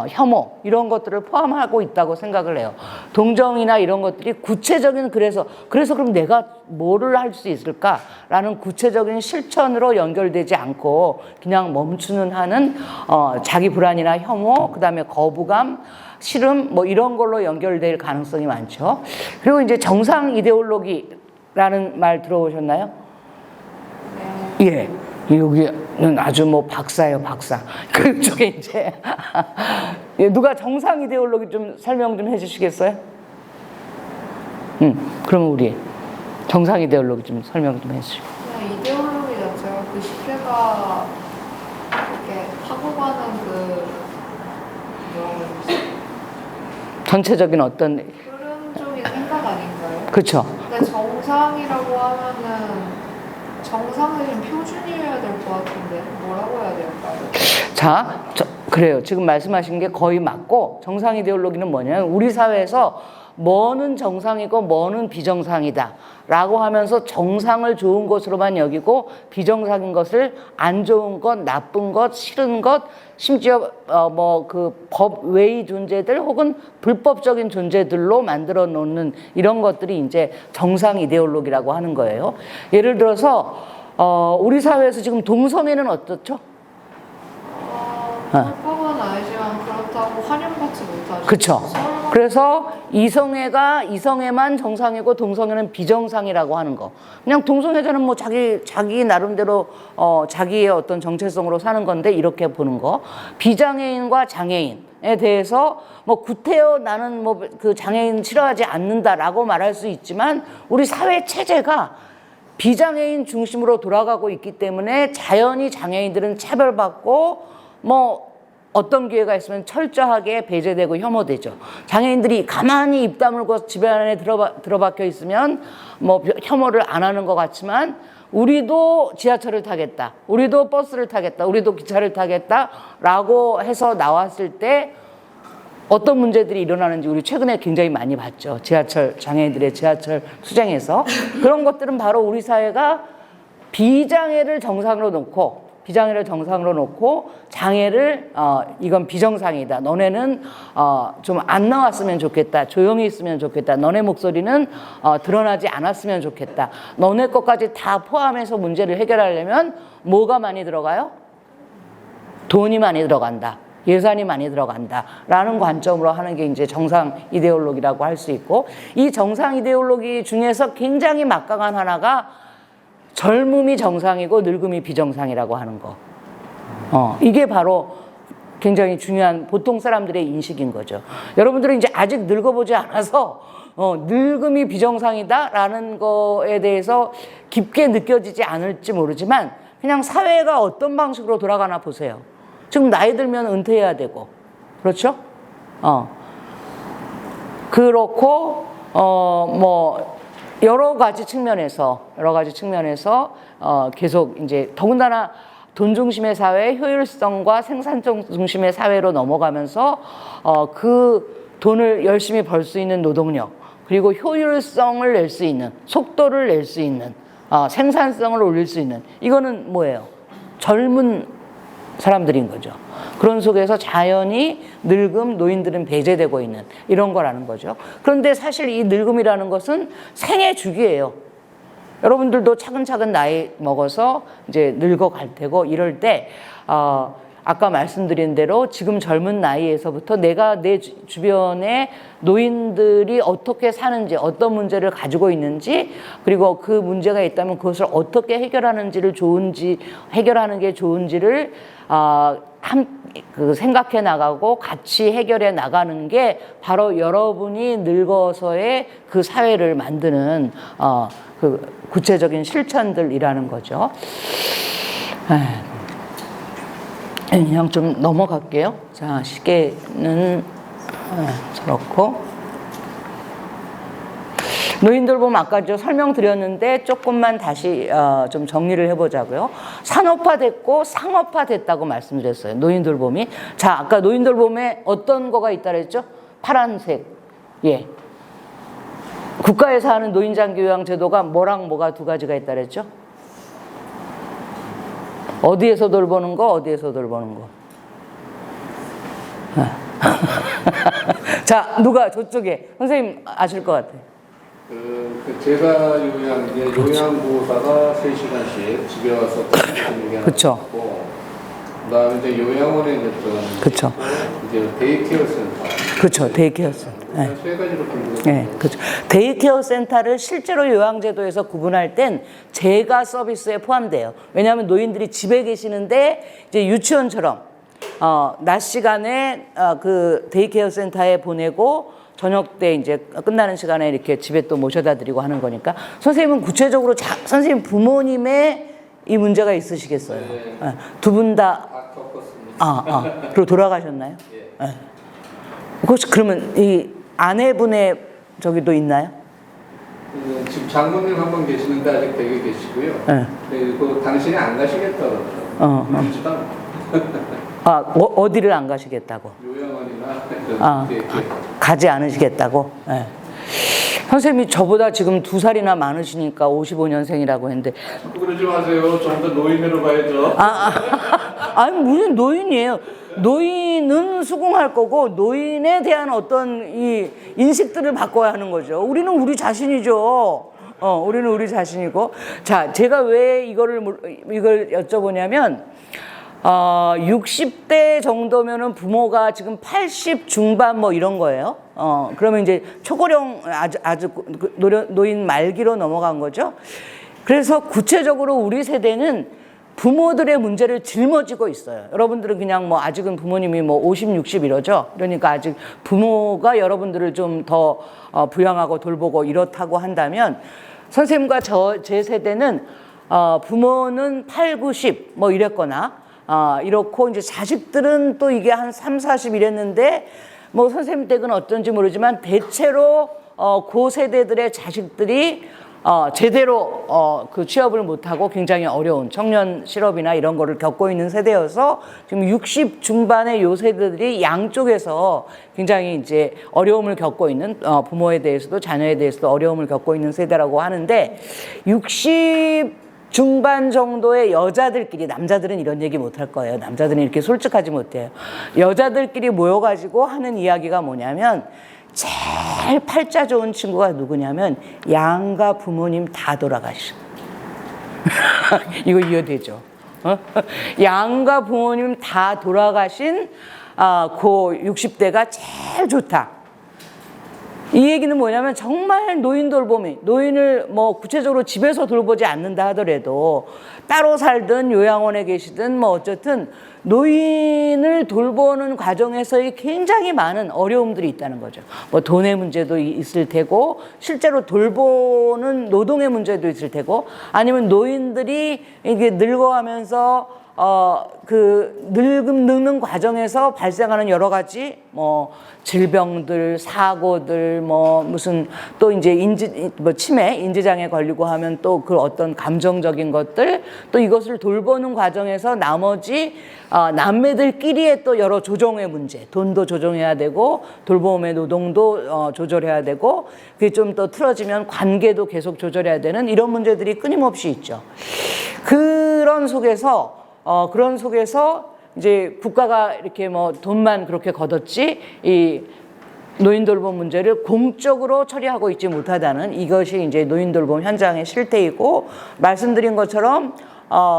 혐오 이런 것들을 포함하고 있다고 생각을 해요. 동정이나 이런 것들이 구체적인 그래서 그럼 내가 뭐를 할 수 있을까라는 구체적인 실천으로 연결되지 않고 그냥 멈추는 하는 자기 불안이나 혐오, 그다음에 거부감, 싫음 뭐 이런 걸로 연결될 가능성이 많죠. 그리고 이제 정상 이데올로기라는 말 들어보셨나요? 예. 여기는 아주 뭐 박사예요, 박사. 그쪽에 이제 누가 정상 이데올로기 좀 설명 좀 해주시겠어요? 그러면 우리 정상 이데올로기 좀 설명 좀 해주시고. 그냥 이데올로기 자체가 그 시대가 이렇게 타고 가는 뭐라고 해야 되지? 전체적인 어떤 흐름적인 생각 아닌가요? 그렇죠. 근데 정상이라고 하면은 정상은 좀 표준이어야 될 것 같은데 뭐라고 해야 될까요? 자, 그래요. 지금 말씀하신 게 거의 맞고 정상 이데올로기는 뭐냐면 우리 사회에서 뭐는 정상이고 뭐는 비정상이다 라고 하면서 정상을 좋은 것으로만 여기고 비정상인 것을 안 좋은 것, 나쁜 것, 싫은 것, 심지어 뭐 그 법 외의 존재들 혹은 불법적인 존재들로 만들어 놓는 이런 것들이 이제 정상 이데올로기라고 하는 거예요. 예를 들어서 우리 사회에서 지금 동성애는 어떻죠? 불법은 아니지만 그렇다고 환영받지 못하죠. 그렇죠. 그래서 이성애가 이성애만 정상이고 동성애는 비정상이라고 하는 거. 그냥 동성애자는 뭐 자기 나름대로 자기의 어떤 정체성으로 사는 건데 이렇게 보는 거. 비장애인과 장애인에 대해서 뭐 구태여 나는 뭐 그 장애인 싫어하지 않는다라고 말할 수 있지만 우리 사회 체제가 비장애인 중심으로 돌아가고 있기 때문에 자연히 장애인들은 차별받고 뭐 어떤 기회가 있으면 철저하게 배제되고 혐오되죠. 장애인들이 가만히 입 다물고 집에 안에 들어박혀 있으면 뭐 혐오를 안 하는 것 같지만 우리도 지하철을 타겠다, 우리도 버스를 타겠다, 우리도 기차를 타겠다라고 해서 나왔을 때 어떤 문제들이 일어나는지 우리 최근에 굉장히 많이 봤죠. 장애인들의 지하철 투쟁에서. 그런 것들은 바로 우리 사회가 비장애를 정상으로 놓고 장애를 이건 비정상이다. 너네는 좀 안 나왔으면 좋겠다. 조용히 있으면 좋겠다. 너네 목소리는 드러나지 않았으면 좋겠다. 너네 것까지 다 포함해서 문제를 해결하려면 뭐가 많이 들어가요? 돈이 많이 들어간다. 예산이 많이 들어간다라는 관점으로 하는 게 이제 정상 이데올로기라고 할 수 있고, 이 정상 이데올로기 중에서 굉장히 막강한 하나가 젊음이 정상이고 늙음이 비정상이라고 하는 거. 이게 바로 굉장히 중요한 보통 사람들의 인식인 거죠. 여러분들은 이제 아직 늙어보지 않아서 늙음이 비정상이다라는 거에 대해서 깊게 느껴지지 않을지 모르지만 그냥 사회가 어떤 방식으로 돌아가나 보세요. 지금 나이 들면 은퇴해야 되고, 그렇죠? 그렇고, 뭐, 여러 가지 측면에서 계속 이제 더군다나 돈 중심의 사회, 효율성과 생산성 중심의 사회로 넘어가면서 그 돈을 열심히 벌 수 있는 노동력, 그리고 효율성을 낼 수 있는, 속도를 낼 수 있는, 생산성을 올릴 수 있는, 이거는 뭐예요? 젊은 사람들인 거죠. 그런 속에서 자연히 늙음, 노인들은 배제되고 있는 이런 거라는 거죠. 그런데 사실 이 늙음이라는 것은 생애 주기예요. 여러분들도 차근차근 나이 먹어서 이제 늙어갈 테고 이럴 때 아까 말씀드린 대로 지금 젊은 나이에서부터 내가 내 주변에 노인들이 어떻게 사는지, 어떤 문제를 가지고 있는지, 그리고 그 문제가 있다면 그것을 어떻게 해결하는 게 좋은지를 생각해 나가고 같이 해결해 나가는 게 바로 여러분이 늙어서의 그 사회를 만드는 그 구체적인 실천들이라는 거죠. 그냥 좀 넘어갈게요. 자, 시계는 저렇고. 노인돌봄 아까 설명드렸는데 조금만 다시 좀 정리를 해보자고요. 산업화됐고 상업화됐다고 말씀드렸어요. 노인돌봄이. 자, 아까 노인돌봄에 어떤 거가 있다 그랬죠? 파란색. 예. 국가에서 하는 노인장기요양제도가 뭐랑 뭐가 두 가지가 있다 그랬죠? 어디에서 돌보는 거, 어디에서 돌보는 거. 자, 누가 저쪽에 선생님 아실 것 같아요. 제가 요양보호사가 3시간씩 집에 와서 얘기하는 그쵸. 거고, 그다음에 이제 요양원에 있는 그쵸. 이제 데이케어 센터. 그렇죠. 데이케어 센터. 네. 세 가지로 분류가 네, 그렇죠. 데이케어 센터를 실제로 요양제도에서 구분할 땐 재가 서비스에 포함돼요. 왜냐하면 노인들이 집에 계시는데 이제 유치원처럼 낮 시간에 그 데이케어 센터에 보내고 저녁 때 이제 끝나는 시간에 이렇게 집에 또 모셔다 드리고 하는 거니까 선생님은 구체적으로 부모님의 이 문제가 있으시겠어요? 네. 두 분 다 겪었습니다. 그리고 돌아가셨나요? 예. 네. 혹시 그러면 이 아내분의 저기도 있나요? 지금 장모님 한 분 계시는데 아직 댁에 계시고요. 네. 그리고 당신이 안 가시겠다고 그러더라고요. 어디를 안 가시겠다고? 요양원이나 이렇게. 가지 않으시겠다고? 네. 선생님이 저보다 지금 2살이나 많으시니까 55년생이라고 했는데. 그러지 마세요. 좀 더 노인으로 봐야죠. 아니 무슨 노인이에요. 노인은 수긍할 거고 노인에 대한 어떤 이 인식들을 바꿔야 하는 거죠. 우리는 우리 자신이죠. 우리는 우리 자신이고. 자, 제가 왜 이걸 여쭤보냐면 60대 정도면은 부모가 지금 80 중반 뭐 이런 거예요. 그러면 이제 초고령 아주 노인 말기로 넘어간 거죠. 그래서 구체적으로 우리 세대는 부모들의 문제를 짊어지고 있어요. 여러분들은 그냥 뭐 아직은 부모님이 뭐 50, 60 이러죠. 그러니까 아직 부모가 여러분들을 좀 더 부양하고 돌보고 이렇다고 한다면 선생님과 제 세대는 부모는 8, 90 뭐 이랬거나 이렇고 이제 자식들은 또 이게 한 3, 40 이랬는데 뭐 선생님 댁은 어떤지 모르지만 대체로 그 세대들의 자식들이 제대로 그 취업을 못하고 굉장히 어려운 청년 실업이나 이런 거를 겪고 있는 세대여서 지금 60 중반의 요 세대들이 양쪽에서 굉장히 이제 어려움을 겪고 있는 부모에 대해서도 자녀에 대해서도 어려움을 겪고 있는 세대라고 하는데 60 중반 정도의 여자들끼리, 남자들은 이런 얘기 못 할 거예요. 남자들은 이렇게 솔직하지 못해요. 여자들끼리 모여가지고 하는 이야기가 뭐냐면 제일 팔자 좋은 친구가 누구냐면 양가 부모님 다 돌아가신 이거 이해되죠? 양가 부모님 다 돌아가신 그 60대가 제일 좋다. 이 얘기는 뭐냐면 정말 노인 돌봄이, 노인을 뭐 구체적으로 집에서 돌보지 않는다 하더라도 따로 살든 요양원에 계시든 뭐 어쨌든 노인을 돌보는 과정에서의 굉장히 많은 어려움들이 있다는 거죠. 뭐 돈의 문제도 있을 테고 실제로 돌보는 노동의 문제도 있을 테고 아니면 노인들이 이게 늙어가면서 늙는 과정에서 발생하는 여러 가지 뭐 질병들, 사고들, 뭐 무슨 또 이제 치매, 인지장애 걸리고 하면 또 그 어떤 감정적인 것들 또 이것을 돌보는 과정에서 나머지 남매들끼리의 또 여러 조정의 문제, 돈도 조정해야 되고 돌봄의 노동도 조절해야 되고 그게 좀 더 틀어지면 관계도 계속 조절해야 되는 이런 문제들이 끊임없이 있죠. 그런 속에서 이제 국가가 이렇게 뭐 돈만 그렇게 걷었지 이 노인 돌봄 문제를 공적으로 처리하고 있지 못하다는 이것이 이제 노인 돌봄 현장의 실태이고 말씀드린 것처럼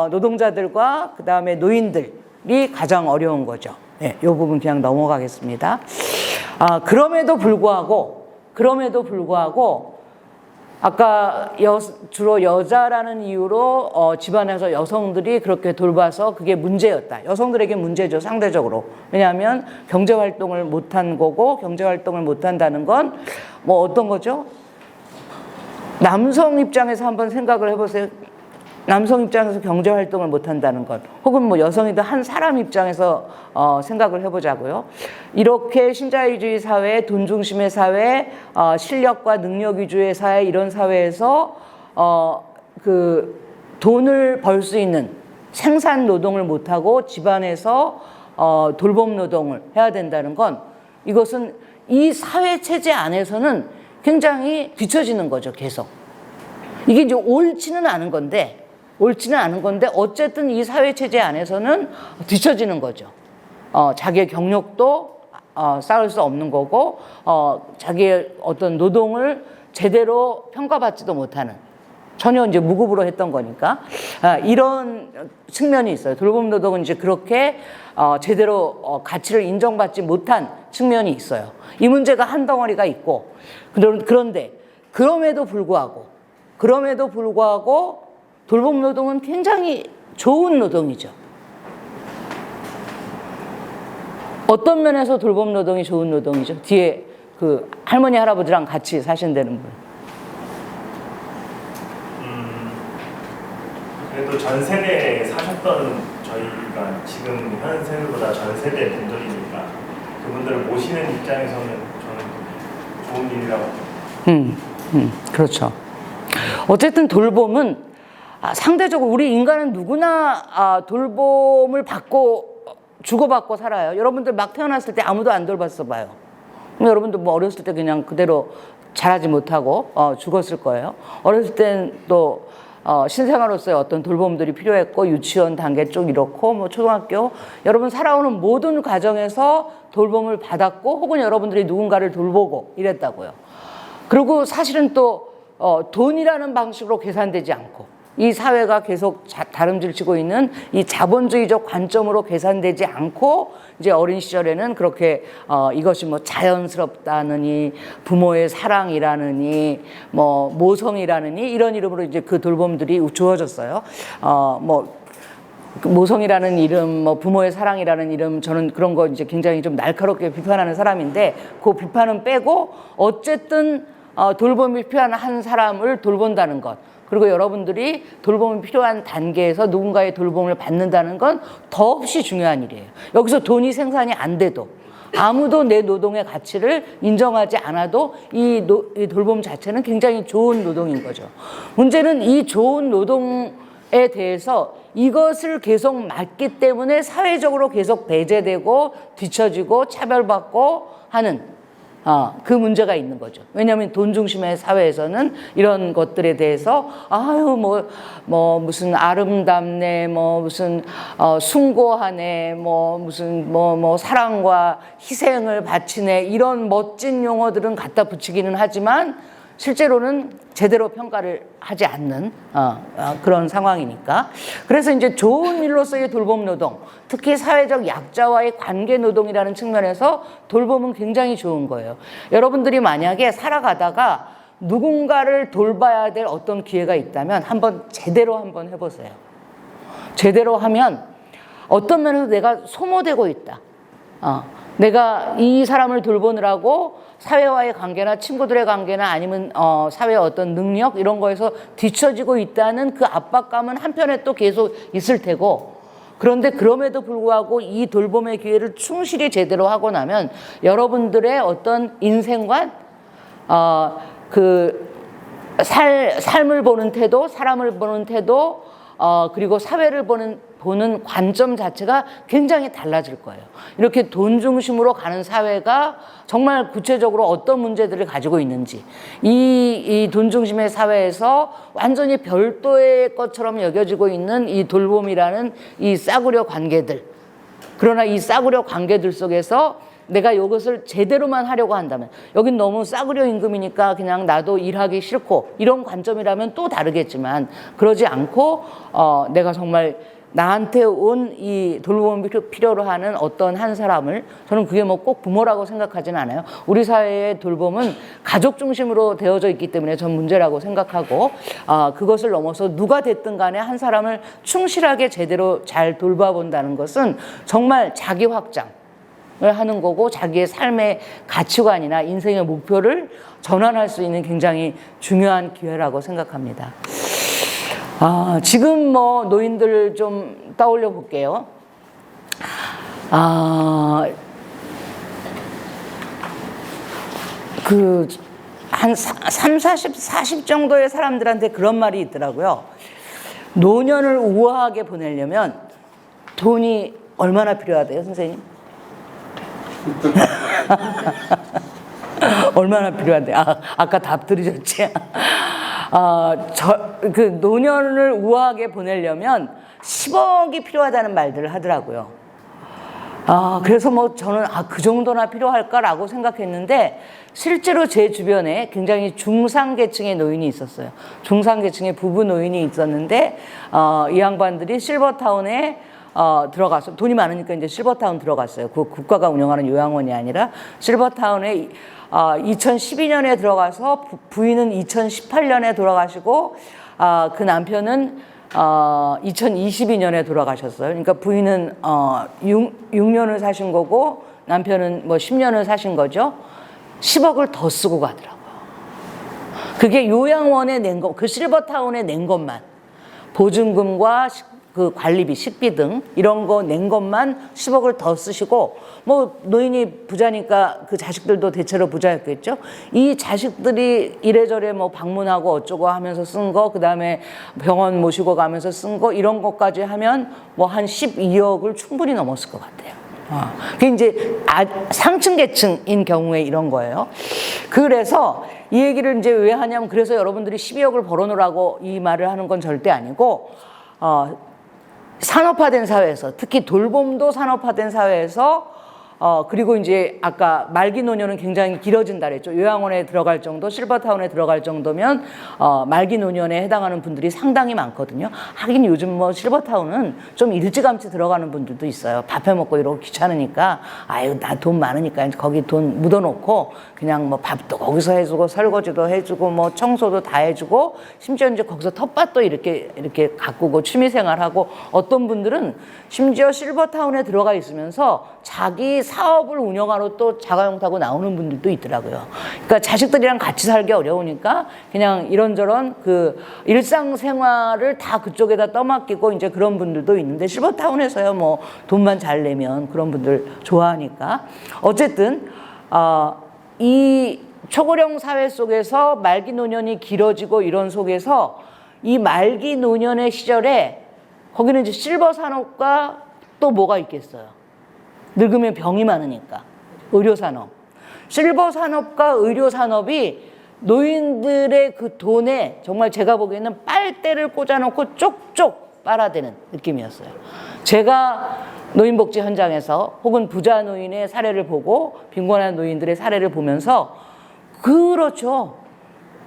노동자들과 그 다음에 노인들이 가장 어려운 거죠. 네, 이 부분 그냥 넘어가겠습니다. 그럼에도 불구하고 아까 주로 여자라는 이유로 집안에서 여성들이 그렇게 돌봐서 그게 문제였다. 여성들에게 문제죠, 상대적으로. 왜냐하면 경제활동을 못한 거고 경제활동을 못한다는 건 뭐 어떤 거죠? 남성 입장에서 한번 생각을 해보세요. 남성 입장에서 경제활동을 못한다는 것 혹은 뭐 여성이든 한 사람 입장에서 생각을 해보자고요. 이렇게 신자유주의 사회, 돈 중심의 사회, 실력과 능력 위주의 사회 이런 사회에서 그 돈을 벌 수 있는 생산 노동을 못하고 집안에서 돌봄 노동을 해야 된다는 건 이것은 이 사회 체제 안에서는 굉장히 뒤처지는 거죠, 계속. 이게 이제 옳지는 않은 건데 어쨌든 이 사회 체제 안에서는 뒤처지는 거죠. 자기의 경력도 쌓을 수 없는 거고 자기의 어떤 노동을 제대로 평가받지도 못하는 전혀 이제 무급으로 했던 거니까 이런 측면이 있어요. 돌봄 노동은 이제 그렇게 제대로 가치를 인정받지 못한 측면이 있어요. 이 문제가 한 덩어리가 있고 그런데 그럼에도 불구하고 돌봄 노동은 굉장히 좋은 노동이죠. 어떤 면에서 돌봄 노동이 좋은 노동이죠? 뒤에 그 할머니 할아버지랑 같이 사신다는 분. 그래도 전 세대에 사셨던 저희가 지금 현 세대보다 전 세대 분들이니까 그분들을 모시는 입장에서는 저는 좋은 일이라고 봅니다. 그렇죠. 어쨌든 돌봄은 상대적으로 우리 인간은 누구나 돌봄을 주고받고 살아요. 여러분들 막 태어났을 때 아무도 안 돌봤어 봐요. 여러분들 뭐 어렸을 때 그냥 그대로 자라지 못하고 죽었을 거예요. 어렸을 땐 또 신생아로서의 어떤 돌봄들이 필요했고 유치원 단계 쪽 이렇고 뭐 초등학교 여러분 살아오는 모든 과정에서 돌봄을 받았고 혹은 여러분들이 누군가를 돌보고 이랬다고요. 그리고 사실은 또 돈이라는 방식으로 계산되지 않고 이 사회가 계속 다름질치고 있는 이 자본주의적 관점으로 계산되지 않고 이제 어린 시절에는 그렇게 이것이 뭐 자연스럽다느니 부모의 사랑이라느니 뭐 모성이라느니 이런 이름으로 이제 그 돌봄들이 주어졌어요. 모성이라는 이름, 뭐 부모의 사랑이라는 이름, 저는 그런 거 이제 굉장히 좀 날카롭게 비판하는 사람인데 그 비판은 빼고 어쨌든 돌봄이 필요한 한 사람을 돌본다는 것, 그리고 여러분들이 돌봄이 필요한 단계에서 누군가의 돌봄을 받는다는 건 더없이 중요한 일이에요. 여기서 돈이 생산이 안 돼도 아무도 내 노동의 가치를 인정하지 않아도 이 돌봄 자체는 굉장히 좋은 노동인 거죠. 문제는 이 좋은 노동에 대해서 이것을 계속 맡기 때문에 사회적으로 계속 배제되고 뒤처지고 차별받고 하는 그 문제가 있는 거죠. 왜냐하면 돈 중심의 사회에서는 이런 것들에 대해서 아유 뭐 무슨 아름답네, 뭐 무슨 숭고하네, 뭐 무슨 뭐 사랑과 희생을 바치네, 이런 멋진 용어들은 갖다 붙이기는 하지만 실제로는 제대로 평가를 하지 않는 그런 상황이니까. 그래서 이제 좋은 일로서의 돌봄 노동, 특히 사회적 약자와의 관계 노동이라는 측면에서 돌봄은 굉장히 좋은 거예요. 여러분들이 만약에 살아가다가 누군가를 돌봐야 될 어떤 기회가 있다면 한번 제대로 한번 해보세요. 제대로 하면 어떤 면에서 내가 소모되고 있다. 내가 이 사람을 돌보느라고 사회와의 관계나 친구들의 관계나 아니면 사회의 어떤 능력 이런 거에서 뒤처지고 있다는 그 압박감은 한편에 또 계속 있을 테고, 그런데 그럼에도 불구하고 이 돌봄의 기회를 충실히 제대로 하고 나면 여러분들의 어떤 인생관, 삶을 보는 태도, 사람을 보는 태도, 그리고 사회를 보는 관점 자체가 굉장히 달라질 거예요. 이렇게 돈 중심으로 가는 사회가 정말 구체적으로 어떤 문제들을 가지고 있는지, 이 돈 중심의 사회에서 완전히 별도의 것처럼 여겨지고 있는 이 돌봄이라는 이 싸구려 관계들, 그러나 이 싸구려 관계들 속에서 내가 이것을 제대로만 하려고 한다면, 여긴 너무 싸구려 임금이니까 그냥 나도 일하기 싫고 이런 관점이라면 또 다르겠지만, 그러지 않고 내가 정말 나한테 온 이 돌봄을 필요로 하는 어떤 한 사람을, 저는 그게 뭐 꼭 부모라고 생각하지는 않아요. 우리 사회의 돌봄은 가족 중심으로 되어져 있기 때문에 전 문제라고 생각하고, 그것을 넘어서 누가 됐든 간에 한 사람을 충실하게 제대로 잘 돌봐본다는 것은 정말 자기 확장을 하는 거고, 자기의 삶의 가치관이나 인생의 목표를 전환할 수 있는 굉장히 중요한 기회라고 생각합니다. 지금 뭐 노인들 좀 떠올려 볼게요. 한 40 정도의 사람들한테 그런 말이 있더라고요. 노년을 우아하게 보내려면 돈이 얼마나 필요하대요, 선생님? 얼마나 필요한데? 아까 답 들으셨지? 그 노년을 우아하게 보내려면 10억이 필요하다는 말들을 하더라고요. 그래서 뭐 저는 그 정도나 필요할까라고 생각했는데, 실제로 제 주변에 굉장히 중상계층의 노인이 있었어요. 중상계층의 부부 노인이 있었는데, 이 양반들이 실버타운에 들어가서, 돈이 많으니까 이제 실버타운 들어갔어요. 그 국가가 운영하는 요양원이 아니라 실버타운에 2012년에 들어가서 부인은 2018년에 돌아가시고, 그 남편은 2022년에 돌아가셨어요. 그러니까 부인은 6년을 사신 거고 남편은 뭐 10년을 사신 거죠. 10억을 더 쓰고 가더라고요. 그게 요양원에 낸 거, 그 실버타운에 낸 것만, 보증금과 그 관리비, 식비 등 이런 거 낸 것만 10억을 더 쓰시고, 뭐 노인이 부자니까 그 자식들도 대체로 부자였겠죠. 이 자식들이 이래저래 뭐 방문하고 어쩌고 하면서 쓴 거, 그 다음에 병원 모시고 가면서 쓴 거, 이런 것까지 하면 뭐 한 12억을 충분히 넘었을 것 같아요. 그게 이제 상층 계층인 경우에 이런 거예요. 그래서 이 얘기를 이제 왜 하냐면, 그래서 여러분들이 12억을 벌어놓으라고 이 말을 하는 건 절대 아니고, 산업화된 사회에서, 특히 돌봄도 산업화된 사회에서 그리고 이제 아까 말기 노년은 굉장히 길어진다 그랬죠. 요양원에 들어갈 정도, 실버타운에 들어갈 정도면 말기 노년에 해당하는 분들이 상당히 많거든요. 하긴 요즘 뭐 실버타운은 좀 일찌감치 들어가는 분들도 있어요. 밥 해먹고 이러고 귀찮으니까 아유 나 돈 많으니까 거기 돈 묻어놓고 그냥 뭐 밥도 거기서 해주고 설거지도 해주고 뭐 청소도 다 해주고 심지어 이제 거기서 텃밭도 이렇게 가꾸고 취미생활하고 어떤 분들은 심지어 실버타운에 들어가 있으면서 자기 사업을 운영하러 또 자가용 타고 나오는 분들도 있더라고요. 그러니까 자식들이랑 같이 살기 어려우니까 그냥 이런저런 그 일상생활을 다 그쪽에다 떠맡기고 이제 그런 분들도 있는데 실버타운에서요 뭐 돈만 잘 내면 그런 분들 좋아하니까 어쨌든 이 초고령 사회 속에서 말기 노년이 길어지고 이런 속에서 이 말기 노년의 시절에 거기는 이제 실버 산업과 또 뭐가 있겠어요? 늙으면 병이 많으니까 의료 산업. 실버 산업과 의료 산업이 노인들의 그 돈에 정말 제가 보기에는 빨대를 꽂아놓고 쪽쪽 빨아대는 느낌이었어요. 제가 노인복지 현장에서 혹은 부자 노인의 사례를 보고 빈곤한 노인들의 사례를 보면서 그렇죠.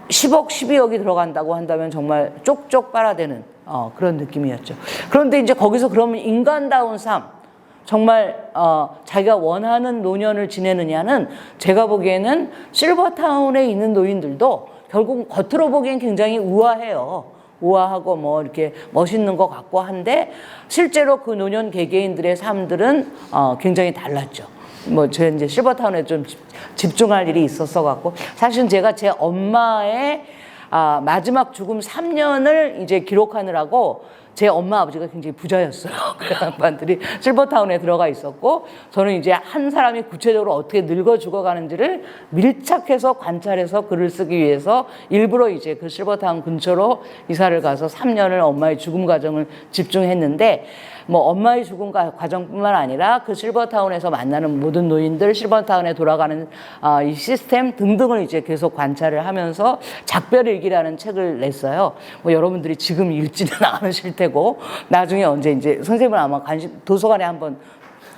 10억, 12억이 들어간다고 한다면 정말 쪽쪽 빨아대는 그런 느낌이었죠. 그런데 이제 거기서 그러면 인간다운 삶, 정말 자기가 원하는 노년을 지내느냐는 제가 보기에는 실버타운에 있는 노인들도 결국 겉으로 보기엔 굉장히 우아해요. 우아하고 뭐 이렇게 멋있는 것 같고 한데 실제로 그 노년 개개인들의 삶들은 굉장히 달랐죠. 뭐 제가 이제 실버타운에 좀 집중할 일이 있었어 갖고 사실은 제가 제 엄마의 마지막 죽음 3년을 이제 기록하느라고 제 엄마 아버지가 굉장히 부자였어요. 그 양반들이 실버타운에 들어가 있었고 저는 이제 한 사람이 구체적으로 어떻게 늙어 죽어가는지를 밀착해서 관찰해서 글을 쓰기 위해서 일부러 이제 그 실버타운 근처로 이사를 가서 3년을 엄마의 죽음 과정을 집중했는데 뭐 엄마의 죽음 과정뿐만 아니라 그 실버타운에서 만나는 모든 노인들, 실버타운에 돌아가는 이 시스템 등등을 이제 계속 관찰을 하면서 작별일기라는 책을 냈어요. 뭐 여러분들이 지금 읽지는 않으실 테고 나중에 언제 이제 선생님은 아마 도서관에 한번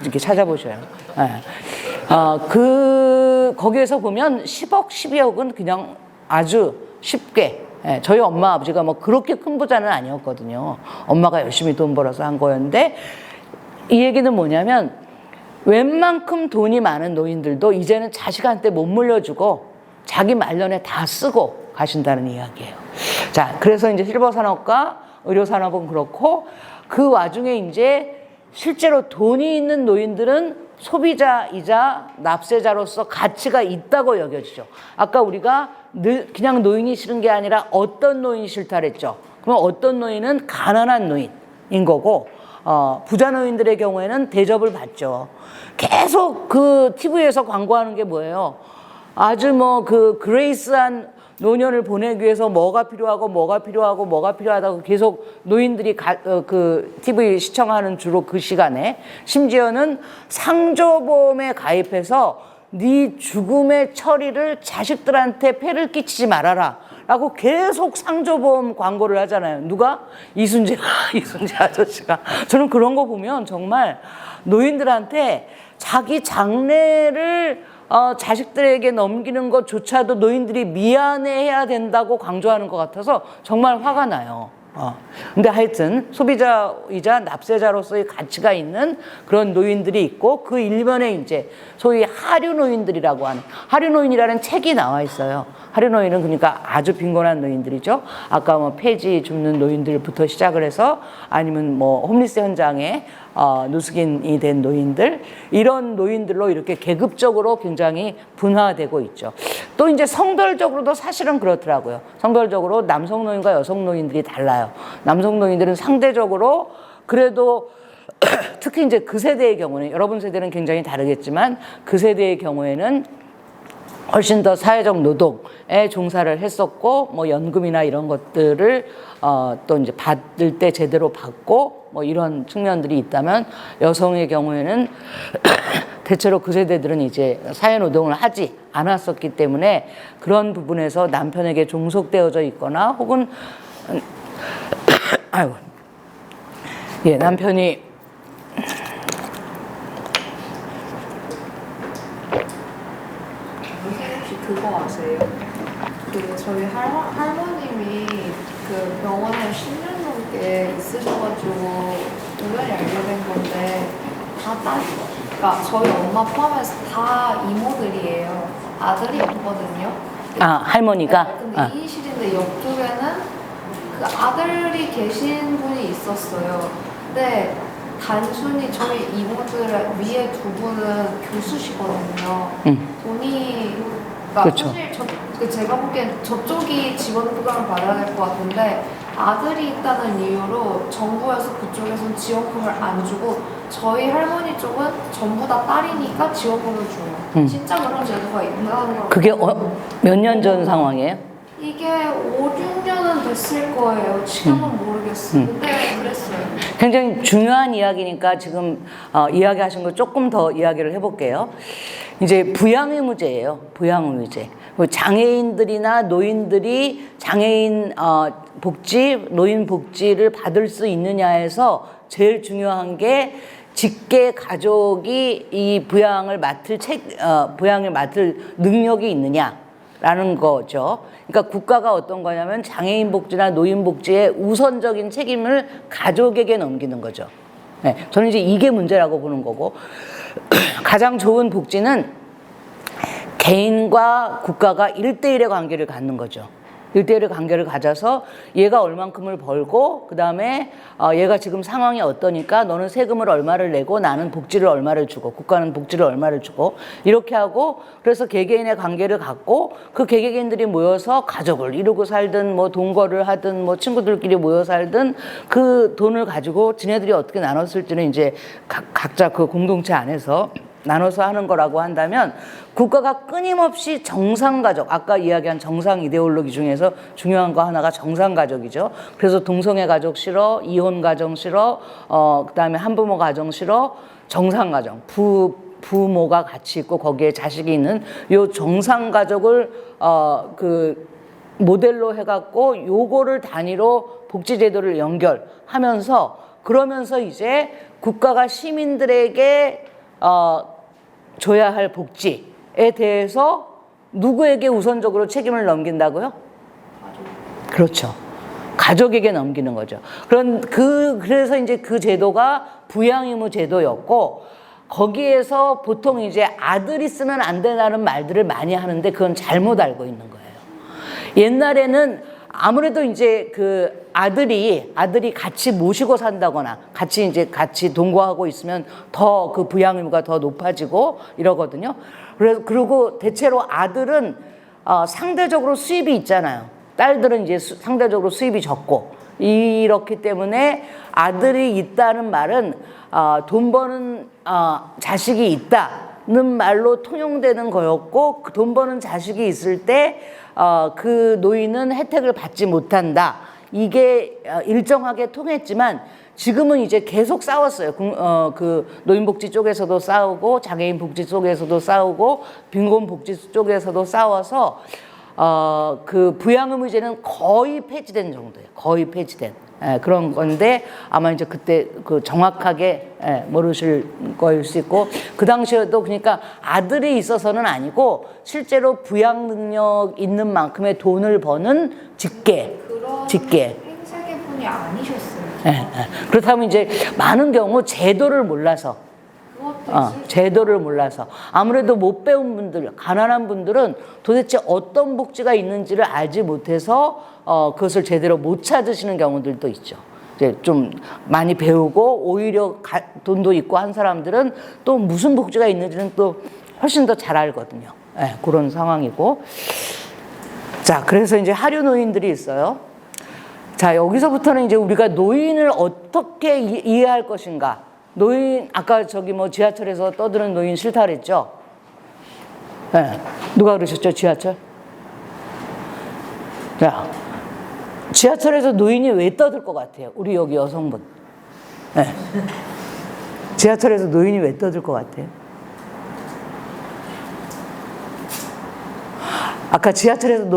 이렇게 찾아보셔요. 거기에서 보면 10억, 12억은 그냥 아주 쉽게 저희 엄마 아버지가 뭐 그렇게 큰 부자는 아니었거든요. 엄마가 열심히 돈 벌어서 한 거였는데 이 얘기는 뭐냐면 웬만큼 돈이 많은 노인들도 이제는 자식한테 못 물려주고 자기 말년에 다 쓰고 가신다는 이야기예요. 자, 그래서 이제 실버 산업과 의료 산업은 그렇고 그 와중에 이제 실제로 돈이 있는 노인들은 소비자이자 납세자로서 가치가 있다고 여겨지죠. 아까 우리가 그냥 노인이 싫은 게 아니라 어떤 노인이 싫다 그랬죠. 그럼 어떤 노인은 가난한 노인인 거고 부자 노인들의 경우에는 대접을 받죠. 계속 그 TV에서 광고하는 게 뭐예요? 아주 뭐 그 그레이스한 노년을 보내기 위해서 뭐가 필요하다고 계속 노인들이 그 TV 시청하는 주로 그 시간에 심지어는 상조보험에 가입해서 네 죽음의 처리를 자식들한테 폐를 끼치지 말아라 라고 계속 상조보험 광고를 하잖아요. 누가? 이순재 아저씨가. 저는 그런 거 보면 정말 노인들한테 자기 장래를 자식들에게 넘기는 것조차도 노인들이 미안해해야 된다고 강조하는 것 같아서 정말 화가 나요. 근데 하여튼 소비자이자 납세자로서의 가치가 있는 그런 노인들이 있고 그 일면에 이제 소위 하류 노인들이라고 하는 하류 노인이라는 책이 나와 있어요. 하류 노인은 그러니까 아주 빈곤한 노인들이죠. 아까 뭐 폐지 줍는 노인들부터 시작을 해서 아니면 뭐 홈리스 현장에 누수긴이 된 노인들 이런 노인들로 이렇게 계급적으로 굉장히 분화되고 있죠. 또 이제 성별적으로도 사실은 그렇더라고요. 성별적으로 남성 노인과 여성 노인들이 달라요. 남성 노인들은 상대적으로 그래도 특히 이제 그 세대의 경우는 여러분 세대는 굉장히 다르겠지만 그 세대의 경우에는 훨씬 더 사회적 노동에 종사를 했었고 뭐 연금이나 이런 것들을 또 이제 받을 때 제대로 받고 뭐 이런 측면들이 있다면 여성의 경우에는 대체로 그 세대들은 이제 사회 노동을 하지 않았었기 때문에 그런 부분에서 남편에게 종속되어져 있거나 혹은 그거 아세요? 그 저희 할머님이 그 병원에 10년 넘게 있으셔가지고 우연히 알게 된 건데 다 딸이, 그러니까 저희 엄마 포함해서 다 이모들이에요. 아들이 없거든요. 아, 할머니가? 네, 근데 아. 이인실인데 옆쪽에는 그 아들이 계신 분이 있었어요. 근데 단순히 저희 이모들 위에 두 분은 교수시거든요. 돈이, 그러니까 그렇죠. 사실 제가 보기엔 저쪽이 지원 부담을 받아야 될 것 같은데 아들이 있다는 이유로 정부에서 그쪽에서는 지원금을 안 주고 저희 할머니 쪽은 전부 다 딸이니까 지원금을 줘요. 진짜 그런 제도가 있다는 걸. 그게 몇 년 전 상황이에요? 이게 5, 6년은 됐을 거예요. 지금은 모르겠어요. 근데 그랬어요. 굉장히 중요한 이야기니까 지금 이야기하신 거 조금 더 이야기를 해볼게요. 이제 부양의무제예요. 부양의무제. 장애인들이나 노인들이 장애인 복지, 노인 복지를 받을 수 있느냐에서 제일 중요한 게 직계 가족이 이 부양을 맡을 능력이 있느냐라는 거죠. 그러니까 국가가 어떤 거냐면 장애인 복지나 노인 복지의 우선적인 책임을 가족에게 넘기는 거죠. 네, 저는 이제 이게 문제라고 보는 거고 가장 좋은 복지는 개인과 국가가 1대1의 관계를 갖는 거죠. 1대1의 관계를 가져서 얘가 얼만큼을 벌고 그 다음에 얘가 지금 상황이 어떠니까 너는 세금을 얼마를 내고 나는 복지를 얼마를 주고 국가는 복지를 얼마를 주고 이렇게 하고 그래서 개개인의 관계를 갖고 그 개개인들이 모여서 가족을 이루고 살든 뭐 동거를 하든 뭐 친구들끼리 모여 살든 그 돈을 가지고 지네들이 어떻게 나눴을지는 이제 각자 그 공동체 안에서 나눠서 하는 거라고 한다면 국가가 끊임없이 정상가족, 아까 이야기한 정상 이데올로기 중에서 중요한 거 하나가 정상가족이죠. 그래서 동성애 가족 싫어, 이혼 가정 싫어, 그다음에 한부모 가정 싫어, 정상가정, 부모가 같이 있고 거기에 자식이 있는 요 정상가족을 그 모델로 해갖고 요거를 단위로 복지제도를 연결하면서 그러면서 이제 국가가 시민들에게 줘야 할 복지에 대해서 누구에게 우선적으로 책임을 넘긴다고요? 그렇죠. 가족에게 넘기는 거죠. 그래서 이제 그 제도가 부양의무 제도였고, 거기에서 보통 이제 아들이 쓰면 안 된다는 말들을 많이 하는데 그건 잘못 알고 있는 거예요. 옛날에는 아무래도 이제 그 아들이 같이 모시고 산다거나 같이 동거하고 있으면 더 그 부양 의무가 더 높아지고 이러거든요. 그리고 대체로 아들은 상대적으로 수입이 있잖아요. 딸들은 이제 상대적으로 수입이 적고 이렇기 때문에 아들이 있다는 말은 돈 버는 자식이 있다는 말로 통용되는 거였고 그 돈 버는 자식이 있을 때 그 노인은 혜택을 받지 못한다. 이게 일정하게 통했지만 지금은 이제 계속 싸웠어요. 그 노인복지 쪽에서도 싸우고 장애인 복지 쪽에서도 싸우고 빈곤복지 쪽에서도 싸워서 그 부양의무제는 거의 폐지된 정도예요. 거의 폐지된 그런 건데 아마 이제 그때 그 정확하게 모르실 거일 수 있고 그 당시에도 그러니까 아들이 있어서는 아니고 실제로 부양 능력 있는 만큼의 돈을 버는 직계. 행세계 분이 아니셨어요. 그렇다면 이제 많은 경우 제도를 몰라서 제도를 몰라서 아무래도 못 배운 분들, 가난한 분들은 도대체 어떤 복지가 있는지를 알지 못해서 그것을 제대로 못 찾으시는 경우들도 있죠. 이제 좀 많이 배우고 오히려 돈도 있고 한 사람들은 또 무슨 복지가 있는지는 또 훨씬 더 잘 알거든요. 그런 상황이고. 자, 그래서 이제 하류 노인들이 있어요. 자, 여기서부터는 이제 우리가 노인을 어떻게 이해할 것인가. 노인, 아까 저기 뭐 지하철에서 떠드는 노인 싫다 그랬죠? 누가 그러셨죠, 지하철? 자, 지하철에서 노인이 왜 떠들 것 같아요? 우리 여기 여성분. 지하철에서 노인이 왜 떠들 것 같아요? 아까 지하철에서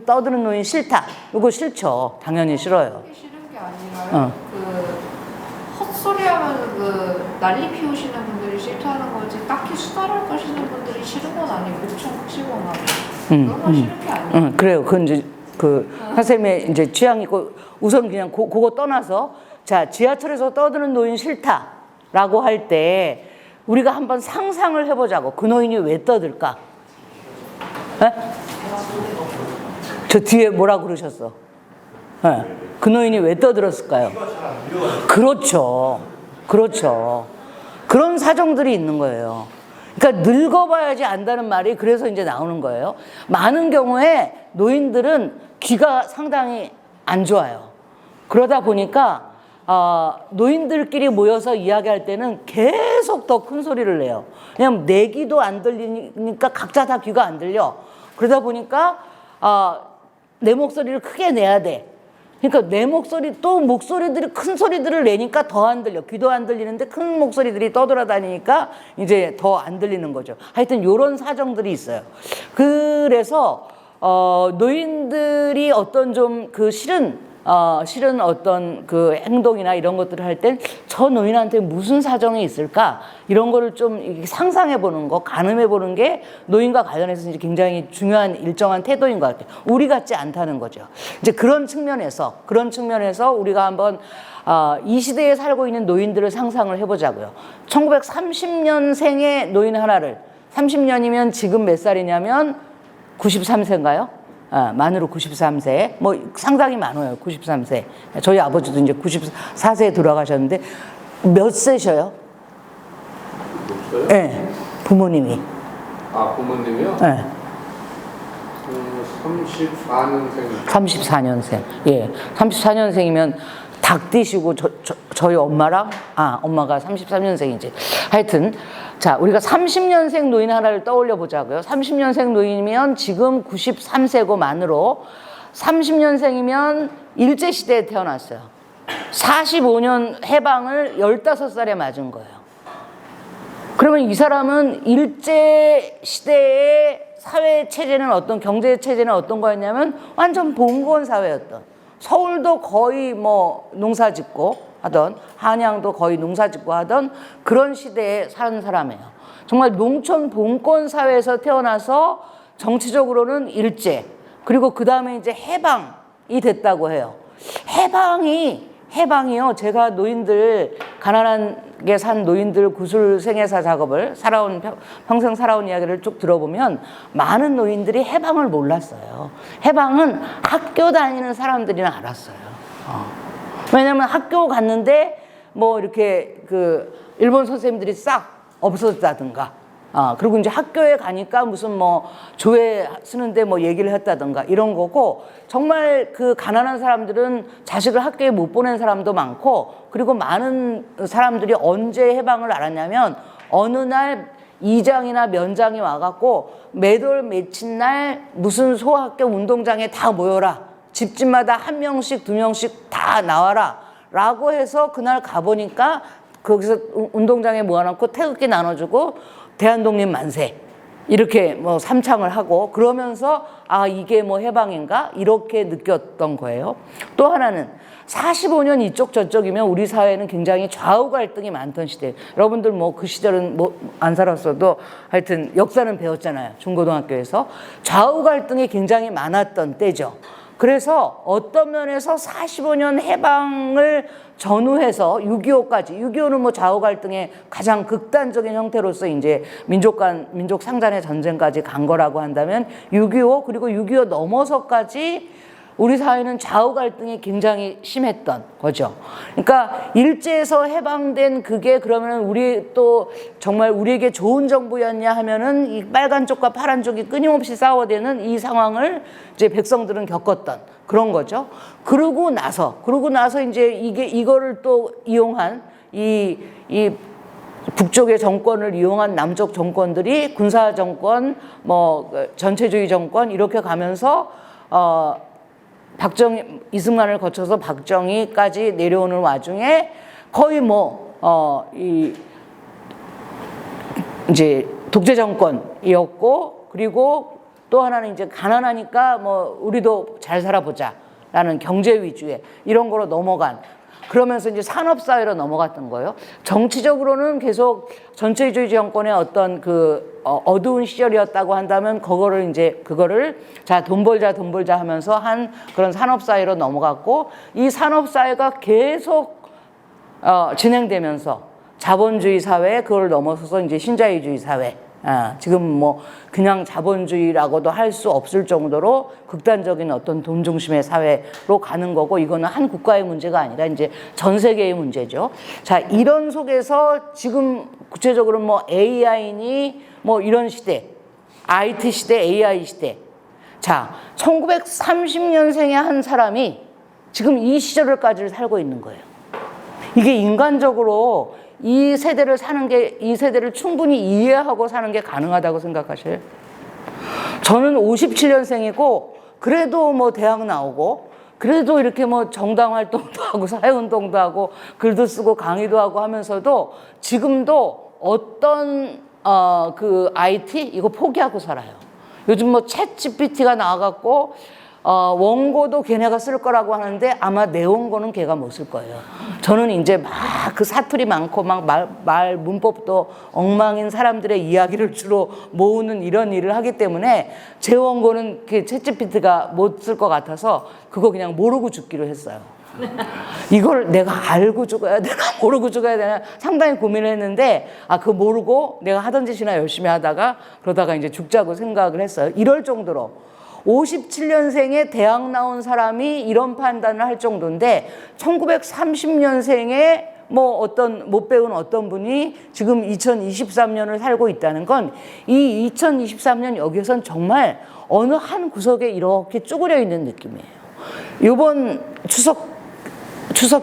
떠드는 노인 싫다. 이거 싫죠. 당연히 싫어요. 싫은 게 아니라요. 헛소리하면 난리 피우시는 분들이 싫다는 거지 딱히 수다를 거시는 분들이 싫은 건 아니고 엄청 흑시거나 그런 싫은 게 아니에요. 그래요. 그건 이제 그 선생님의 이제 취향이 있고 우선 그냥 그거 떠나서 자 지하철에서 떠드는 노인 싫다라고 할 때 우리가 한번 상상을 해보자고. 그 노인이 왜 떠들까? 에? 저 뒤에 뭐라 그러셨어? 에. 그 노인이 왜 떠들었을까요? 그렇죠. 그렇죠. 그런 사정들이 있는 거예요. 그러니까 늙어봐야지 안다는 말이 그래서 이제 나오는 거예요. 많은 경우에 노인들은 귀가 상당히 안 좋아요. 그러다 보니까 노인들끼리 모여서 이야기할 때는 계속 더 큰 소리를 내요. 왜냐면 내 귀도 안 들리니까 각자 다 귀가 안 들려. 그러다 보니까 내 목소리를 크게 내야 돼. 그러니까 내 목소리 또 목소리들이 큰 소리들을 내니까 더 안 들려. 귀도 안 들리는데 큰 목소리들이 떠돌아다니니까 이제 더 안 들리는 거죠. 하여튼 요런 사정들이 있어요. 그래서 노인들이 어떤 좀 그 싫은 어떤 그 행동이나 이런 것들을 할 땐 저 노인한테 무슨 사정이 있을까? 이런 거를 좀 상상해 보는 거, 가늠해 보는 게 노인과 관련해서 이제 굉장히 중요한 일정한 태도인 것 같아요. 우리 같지 않다는 거죠. 이제 그런 측면에서 우리가 한번 이 시대에 살고 있는 노인들을 상상을 해보자고요. 1930년생의 노인 하나를 30년이면 지금 몇 살이냐면 93세인가요? 만으로 93세, 뭐 상당히 많아요. 93세. 저희 아버지도 이제 94세에 돌아가셨는데 몇 세셔요? 없어요? 네, 부모님이. 부모님이요? 네. 34년생. 34년생. 예, 34년생이면 닭 뛰시고 저희 엄마랑 엄마가 33년생이지. 하여튼 자, 우리가 30년생 노인 하나를 떠올려 보자고요. 30년생 노인이면 지금 93세고 만으로 30년생이면 일제시대에 태어났어요. 45년 해방을 15살에 맞은 거예요. 그러면 이 사람은 일제시대의 사회체제는 어떤, 경제체제는 어떤 거였냐면 완전 봉건 사회였던. 서울도 거의 뭐 농사 짓고 하던, 한양도 거의 농사 짓고 하던 그런 시대에 사는 사람이에요. 정말 농촌 봉건 사회에서 태어나서 정치적으로는 일제, 그리고 그 다음에 이제 해방이 됐다고 해요. 해방이요. 제가 노인들, 가난하게 산 노인들 구술 생애사 작업을 평생 살아온 이야기를 쭉 들어보면 많은 노인들이 해방을 몰랐어요. 해방은 학교 다니는 사람들이나 알았어요. 왜냐면 학교 갔는데 뭐 이렇게 그 일본 선생님들이 싹 없어졌다든가, 그리고 이제 학교에 가니까 무슨 뭐 조회 쓰는데 뭐 얘기를 했다든가 이런 거고, 정말 그 가난한 사람들은 자식을 학교에 못 보낸 사람도 많고, 그리고 많은 사람들이 언제 해방을 알았냐면 어느 날 이장이나 면장이 와갖고 매돌 매친날 무슨 소학교 운동장에 다 모여라, 집집마다 한 명씩 두 명씩 다 나와라 라고 해서 그날 가보니까 거기서 운동장에 모아놓고 태극기 나눠주고 대한독립 만세 이렇게 뭐 삼창을 하고, 그러면서 이게 뭐 해방인가 이렇게 느꼈던 거예요. 또 하나는 45년 이쪽 저쪽이면 우리 사회는 굉장히 좌우 갈등이 많던 시대. 여러분들 뭐 그 시절은 뭐 안 살았어도 하여튼 역사는 배웠잖아요. 중고등학교에서. 좌우 갈등이 굉장히 많았던 때죠. 그래서 어떤 면에서 45년 해방을 전후해서 6.25까지, 6.25는 뭐 좌우 갈등의 가장 극단적인 형태로서 이제 민족 상잔의 전쟁까지 간 거라고 한다면 6.25 그리고 6.25 넘어서까지 우리 사회는 좌우 갈등이 굉장히 심했던 거죠. 그러니까 일제에서 해방된 그게 그러면 우리 또 정말 우리에게 좋은 정부였냐 하면은 이 빨간 쪽과 파란 쪽이 끊임없이 싸워대는 이 상황을 이제 백성들은 겪었던 그런 거죠. 그러고 나서 이제 이거를 또 이용한 이 북쪽의 정권을 이용한 남쪽 정권들이 군사 정권, 뭐 전체주의 정권 이렇게 가면서 이승만을 거쳐서 박정희까지 내려오는 와중에 거의 이제 독재 정권이었고, 그리고 또 하나는 이제 가난하니까 뭐 우리도 잘 살아보자 라는 경제 위주의 이런 거로 넘어간. 그러면서 이제 산업사회로 넘어갔던 거예요. 정치적으로는 계속 전체주의 정권의 어떤 어두운 시절이었다고 한다면 그거를 자, 돈 벌자 하면서 한 그런 산업사회로 넘어갔고, 이 산업사회가 계속 진행되면서 자본주의 사회, 그걸 넘어서서 이제 신자유주의 사회, 지금 뭐 그냥 자본주의라고도 할 수 없을 정도로 극단적인 어떤 돈 중심의 사회로 가는 거고, 이거는 한 국가의 문제가 아니라 이제 전 세계의 문제죠. 자, 이런 속에서 지금 구체적으로 뭐 AI니 뭐 이런 시대, IT 시대, AI 시대. 자, 1930년생의 한 사람이 지금 이 시절을까지 살고 있는 거예요. 이게 인간적으로 이 세대를 충분히 이해하고 사는 게 가능하다고 생각하셔요? 저는 57년생이고, 그래도 뭐 대학 나오고, 그래도 이렇게 뭐 정당 활동도 하고, 사회운동도 하고, 글도 쓰고, 강의도 하고 하면서도 지금도 어떤, IT? 이거 포기하고 살아요. 요즘 뭐 챗 GPT가 나와갖고, 원고도 걔네가 쓸 거라고 하는데 아마 내 원고는 걔가 못 쓸 거예요. 저는 이제 막 그 사투리 많고 막 말 문법도 엉망인 사람들의 이야기를 주로 모으는 이런 일을 하기 때문에 제 원고는 챗GPT가 못 쓸 것 같아서 그거 그냥 모르고 죽기로 했어요. 이걸 내가 알고 죽어야 되나 모르고 죽어야 되나 상당히 고민을 했는데, 그거 모르고 내가 하던 짓이나 열심히 하다가 그러다가 이제 죽자고 생각을 했어요. 이럴 정도로 57년생의 대학 나온 사람이 이런 판단을 할 정도인데, 1930년생의 뭐 어떤 못 배운 어떤 분이 지금 2023년을 살고 있다는 건, 이 2023년 여기선 정말 어느 한 구석에 이렇게 쭈그려 있는 느낌이에요. 이번 추석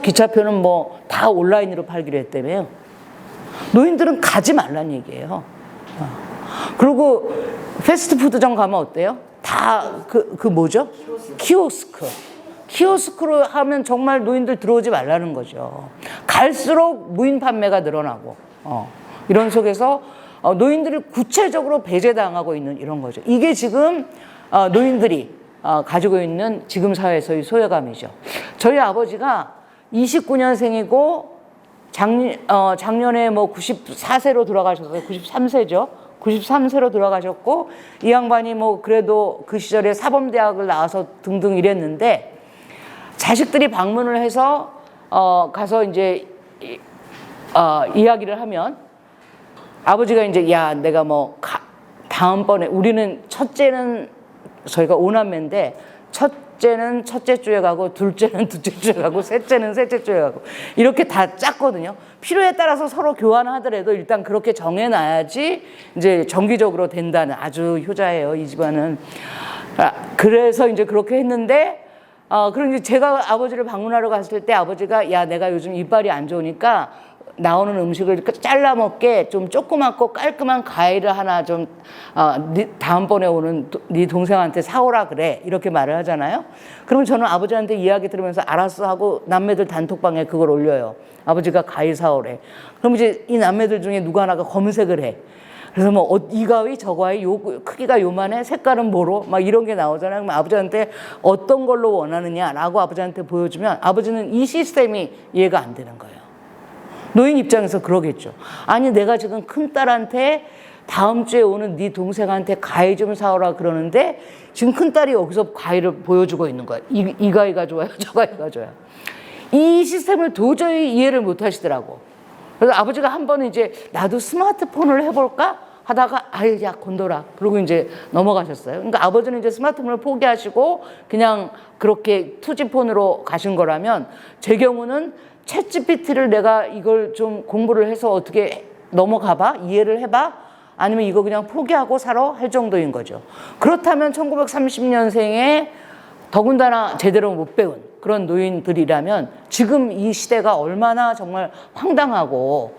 기차표는 뭐 다 온라인으로 팔기로 했다며요. 노인들은 가지 말란 얘기예요. 그리고 패스트푸드점 가면 어때요? 다 뭐죠? 키오스크로 하면 정말 노인들 들어오지 말라는 거죠. 갈수록 무인 판매가 늘어나고, 이런 속에서 노인들이 구체적으로 배제당하고 있는 이런 거죠. 이게 지금 노인들이 가지고 있는 지금 사회에서의 소외감이죠. 저희 아버지가 29년생이고 작년에 뭐 94세로 돌아가셨어요. 93세죠. 93세로 돌아가셨고, 이 양반이 뭐 그래도 그 시절에 사범대학을 나와서 등등 이랬는데, 자식들이 방문을 해서 가서 이제 이야기를 하면 아버지가 이제 야, 내가 뭐 다음번에, 우리는 첫째는 저희가 5남매인데 첫째는 첫째 주에 가고, 둘째는 둘째 주에 가고, 셋째는 셋째 주에 가고, 이렇게 다 짰거든요. 필요에 따라서 서로 교환하더라도 일단 그렇게 정해놔야지 이제 정기적으로 된다는, 아주 효자예요, 이 집안은. 그래서 이제 그렇게 했는데, 그럼 이제 제가 아버지를 방문하러 갔을 때 아버지가 야, 내가 요즘 이빨이 안 좋으니까 나오는 음식을 잘라 먹게 좀 조그맣고 깔끔한 과일을 하나 좀 다음번에 오는 네 동생한테 사오라 그래, 이렇게 말을 하잖아요. 그러면 저는 아버지한테 이야기 들으면서 알았어 하고 남매들 단톡방에 그걸 올려요. 아버지가 과일 사오래. 그럼 이제 이 남매들 중에 누구 하나가 검색을 해. 그래서 뭐 이 가위 저 가위 크기가 요만해, 색깔은 뭐로, 막 이런 게 나오잖아요. 그럼 아버지한테 어떤 걸로 원하느냐라고 아버지한테 보여주면 아버지는 이 시스템이 이해가 안 되는 거예요. 노인 입장에서 그러겠죠. 아니, 내가 지금 큰딸한테 다음 주에 오는 네 동생한테 과일 좀 사오라 그러는데 지금 큰딸이 여기서 과일을 보여주고 있는 거야. 이 가위가 좋아요, 저 가위가 좋아요. 이 시스템을 도저히 이해를 못 하시더라고. 그래서 아버지가 한 번은 이제 나도 스마트폰을 해볼까 하다가 아유, 야, 건더라. 그러고 이제 넘어가셨어요. 그러니까 아버지는 이제 스마트폰을 포기하시고 그냥 그렇게 투지폰으로 가신 거라면, 제 경우는 챗GPT를 내가 이걸 좀 공부를 해서 어떻게 넘어가봐? 이해를 해봐? 아니면 이거 그냥 포기하고 살아? 할 정도인 거죠. 그렇다면 1930년생에 더군다나 제대로 못 배운 그런 노인들이라면 지금 이 시대가 얼마나 정말 황당하고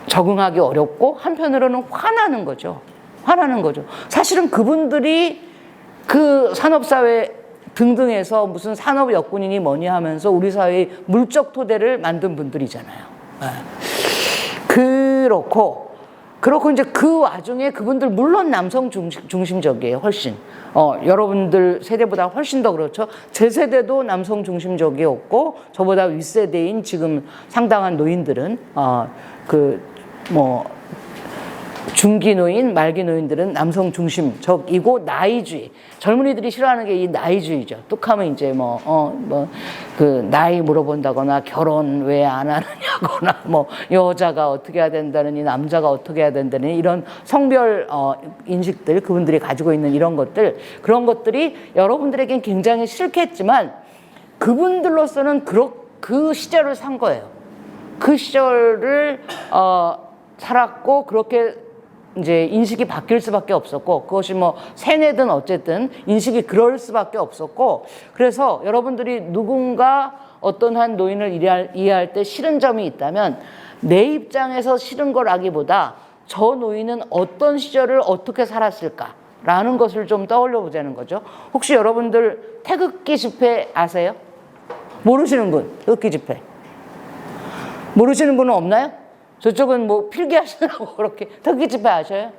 적응하기 어렵고 한편으로는 화나는 거죠. 사실은 그분들이 그 산업사회 등등해서 무슨 산업 여군이니 뭐니 하면서 우리 사회의 물적 토대를 만든 분들이잖아요. 그렇고 그렇고 이제 그 와중에 그분들 물론 남성 중심적이에요, 훨씬. 여러분들 세대보다 훨씬 더 그렇죠. 제 세대도 남성 중심적이었고 저보다 윗세대인 지금 상당한 노인들은 중기 노인, 말기 노인들은 남성 중심적이고 나이주의. 젊은이들이 싫어하는 게 이 나이주의죠. 뚝하면 이제 나이 물어본다거나 결혼 왜 안 하느냐거나 여자가 어떻게 해야 된다느니 남자가 어떻게 해야 된다느니 이런 성별 인식들 그분들이 가지고 있는 이런 것들 그런 것들이 여러분들에겐 굉장히 싫겠지만 그분들로서는 그 시절을 산 거예요. 그 시절을 살았고 그렇게 이제 인식이 바뀔 수밖에 없었고 그것이 세뇌든 어쨌든 인식이 그럴 수밖에 없었고 그래서 여러분들이 누군가 어떤 한 노인을 이해할 때 싫은 점이 있다면 내 입장에서 싫은 거라기보다 저 노인은 어떤 시절을 어떻게 살았을까라는 것을 좀 떠올려 보자는 거죠. 혹시 여러분들 태극기 집회 아세요? 모르시는 분 태극기 집회 모르시는 분은 없나요? 저쪽은 필기하시라고 그렇게 태극기 집회 아셔요?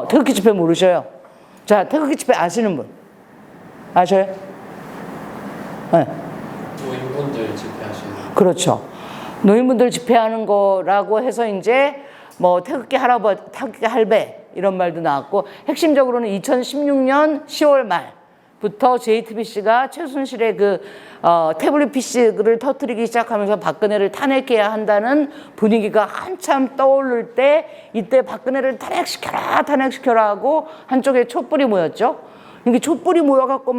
태극기 집회 모르셔요? 자, 태극기 집회 아시는 분? 아셔요? 네. 노인분들 집회하시는. 그렇죠. 노인분들 집회하는 거라고 해서 이제 태극기 할아버지, 태극기 할배 이런 말도 나왔고 핵심적으로는 2016년 10월 말부터 JTBC가 최순실의 태블릿 PC를 터뜨리기 시작하면서 박근혜를 탄핵해야 한다는 분위기가 한참 떠오를 때 이때 박근혜를 탄핵시켜라 하고 한쪽에 촛불이 모였죠. 이게 촛불이 모여갖고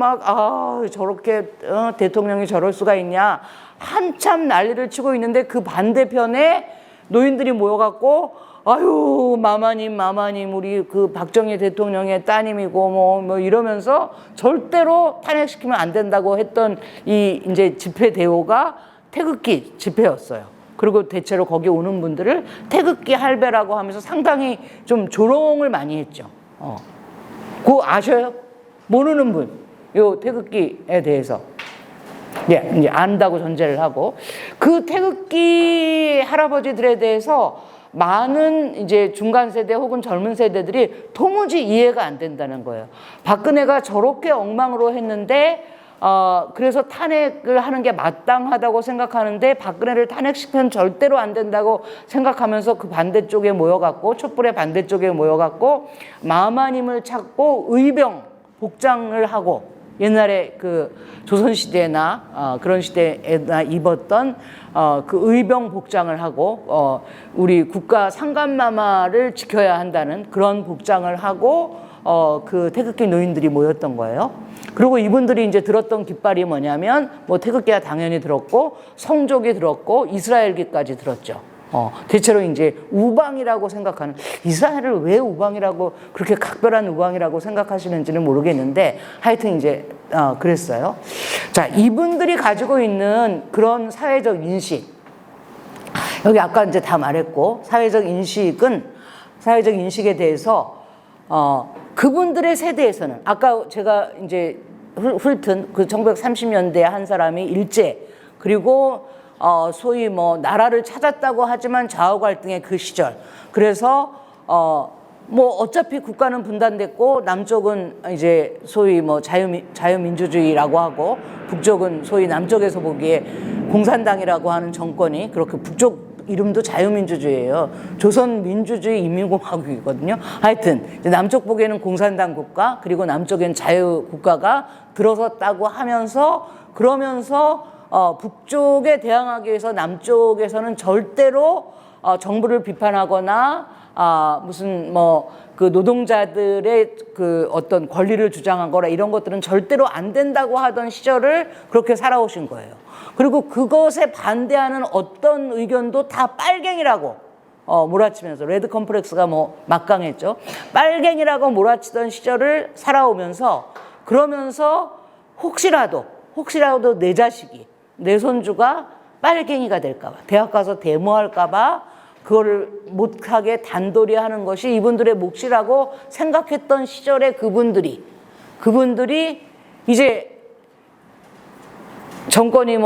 저렇게 대통령이 저럴 수가 있냐 한참 난리를 치고 있는데 그 반대편에 노인들이 모여갖고 아유 마마님 우리 그 박정희 대통령의 따님이고 이러면서 절대로 탄핵시키면 안 된다고 했던 이 이제 집회 대오가 태극기 집회였어요. 그리고 대체로 거기 오는 분들을 태극기 할배라고 하면서 상당히 좀 조롱을 많이 했죠. 그거 아셔요? 모르는 분, 요 태극기에 대해서. 예, 이제 안다고 전제를 하고 그 태극기 할아버지들에 대해서 많은 이제 중간 세대 혹은 젊은 세대들이 도무지 이해가 안 된다는 거예요. 박근혜가 저렇게 엉망으로 했는데 그래서 탄핵을 하는 게 마땅하다고 생각하는데 박근혜를 탄핵시키면 절대로 안 된다고 생각하면서 그 반대쪽에 모여갖고 촛불의 반대쪽에 모여갖고 마마님을 찾고 의병 복장을 하고 옛날에 그 조선시대나 그런 시대에나 입었던 그 의병 복장을 하고 우리 국가 상감마마를 지켜야 한다는 그런 복장을 하고 그 태극기 노인들이 모였던 거예요. 그리고 이분들이 이제 들었던 깃발이 뭐냐면 태극기가 당연히 들었고 성족이 들었고 이스라엘기까지 들었죠. 대체로 이제 우방이라고 생각하는 이스라엘을 왜 우방이라고 그렇게 각별한 우방이라고 생각하시는지는 모르겠는데 하여튼 이제 그랬어요. 자, 이분들이 가지고 있는 그런 사회적 인식 여기 아까 이제 다 말했고 사회적 인식에 대해서 그분들의 세대에서는 아까 제가 이제 훑은 그 1930년대 한 사람이 일제 그리고 소위 나라를 찾았다고 하지만 좌우 갈등의 그 시절. 그래서 어차피 국가는 분단됐고 남쪽은 이제 소위 자유민주주의라고 하고 북쪽은 소위 남쪽에서 보기에 공산당이라고 하는 정권이 그렇게 북쪽 이름도 자유민주주의예요. 조선민주주의 인민공화국이거든요. 하여튼 남쪽 보기에는 공산당 국가 그리고 남쪽엔 자유국가가 들어섰다고 하면서 그러면서 북쪽에 대항하기 위해서 남쪽에서는 절대로 정부를 비판하거나 무슨 그 노동자들의 그 어떤 권리를 주장하거나 이런 것들은 절대로 안 된다고 하던 시절을 그렇게 살아오신 거예요. 그리고 그것에 반대하는 어떤 의견도 다 빨갱이라고 몰아치면서 레드 컴플렉스가 막강했죠. 빨갱이라고 몰아치던 시절을 살아오면서 그러면서 혹시라도 내 자식이 내 손주가 빨갱이가 될까봐 대학 가서 데모할까봐 그거를 못하게 단돌이 하는 것이 이분들의 몫이라고 생각했던 시절에 그분들이 이제 정권이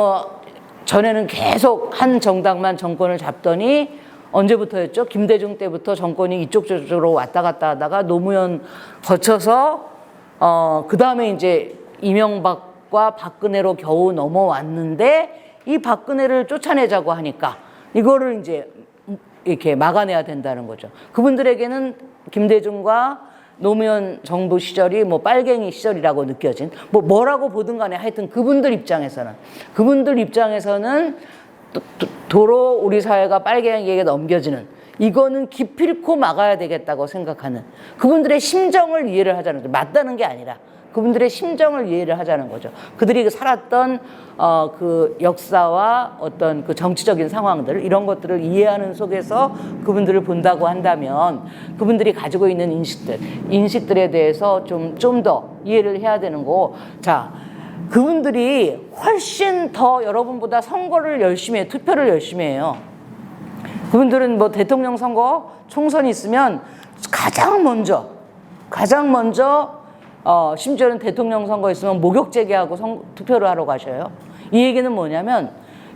전에는 계속 한 정당만 정권을 잡더니 언제부터였죠? 김대중 때부터 정권이 이쪽 저쪽으로 왔다 갔다 하다가 노무현 거쳐서 그 다음에 이제 이명박과 박근혜로 겨우 넘어왔는데 이 박근혜를 쫓아내자고 하니까 이거를 이제 이렇게 막아내야 된다는 거죠. 그분들에게는 김대중과 노무현 정부 시절이 뭐 빨갱이 시절이라고 느껴진 뭐라고 보든 간에 하여튼 그분들 입장에서는 도로 우리 사회가 빨갱이에게 넘겨지는 이거는 기필코 막아야 되겠다고 생각하는 그분들의 심정을 이해를 하자는 거죠. 맞다는 게 아니라 그분들의 심정을 이해를 하자는 거죠. 그들이 살았던 그 역사와 어떤 그 정치적인 상황들 이런 것들을 이해하는 속에서 그분들을 본다고 한다면 그분들이 가지고 있는 인식들에 대해서 좀 더 이해를 해야 되는 거고 자 그분들이 훨씬 더 여러분보다 선거를 열심히 해요. 투표를 열심히 해요. 그분들은 뭐 대통령 선거 총선이 있으면 가장 먼저 심지어는 대통령 선거 있으면 목욕 제기하고 투표를 하러 가셔요. 이 얘기는 뭐냐면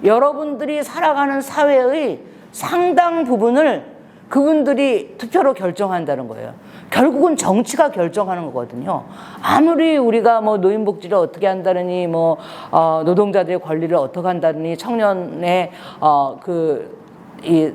여러분들이 살아가는 사회의 상당 부분을 그분들이 투표로 결정한다는 거예요. 결국은 정치가 결정하는 거거든요. 아무리 우리가 뭐 노인복지를 어떻게 한다느니 뭐 노동자들의 권리를 어떻게 한다느니 청년의 이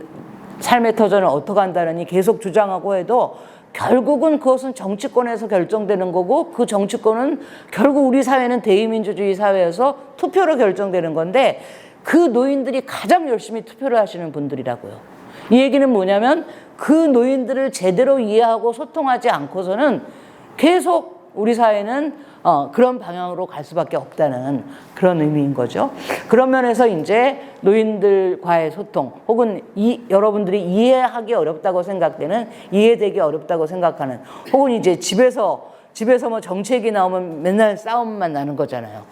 삶의 터전을 어떻게 한다느니 계속 주장하고 해도 결국은 그것은 정치권에서 결정되는 거고 그 정치권은 결국 우리 사회는 대의민주주의 사회여서 투표로 결정되는 건데 그 노인들이 가장 열심히 투표를 하시는 분들이라고요. 이 얘기는 뭐냐면 그 노인들을 제대로 이해하고 소통하지 않고서는 계속 우리 사회는 그런 방향으로 갈 수밖에 없다는 그런 의미인 거죠. 그런 면에서 이제 노인들과의 소통 혹은 여러분들이 이해하기 어렵다고 생각되는 이해되기 어렵다고 생각하는 혹은 이제 집에서 뭐 정책이 나오면 맨날 싸움만 나는 거잖아요.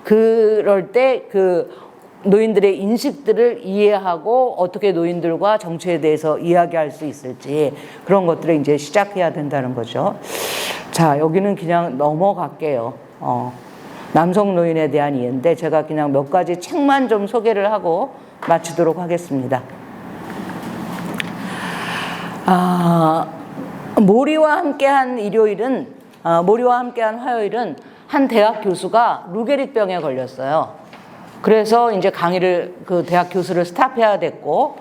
그럴 때 그 노인들의 인식들을 이해하고 어떻게 노인들과 정치에 대해서 이야기할 수 있을지 그런 것들을 이제 시작해야 된다는 거죠. 자, 여기는 그냥 넘어갈게요. 남성 노인에 대한 이해인데 제가 그냥 몇 가지 책만 좀 소개를 하고 마치도록 하겠습니다. 모리와 함께한 화요일은 한 대학 교수가 루게릭병에 걸렸어요. 그래서 이제 강의를 그 대학 교수를 스탑해야 됐고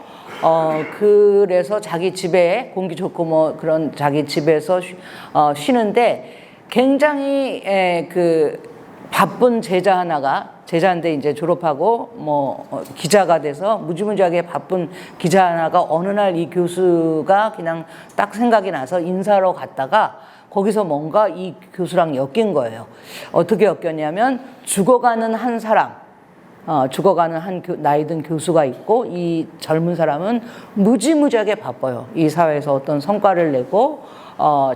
그래서 자기 집에 공기 좋고 뭐 그런 자기 집에서 쉬는데 굉장히 그 바쁜 제자인데 이제 졸업하고 뭐 기자가 돼서 무지무지하게 바쁜 기자 하나가 어느 날 이 교수가 그냥 딱 생각이 나서 인사하러 갔다가 거기서 뭔가 이 교수랑 엮인 거예요. 어떻게 엮였냐면 죽어가는 한 나이 든 교수가 있고 이 젊은 사람은 무지무지하게 바빠요. 이 사회에서 어떤 성과를 내고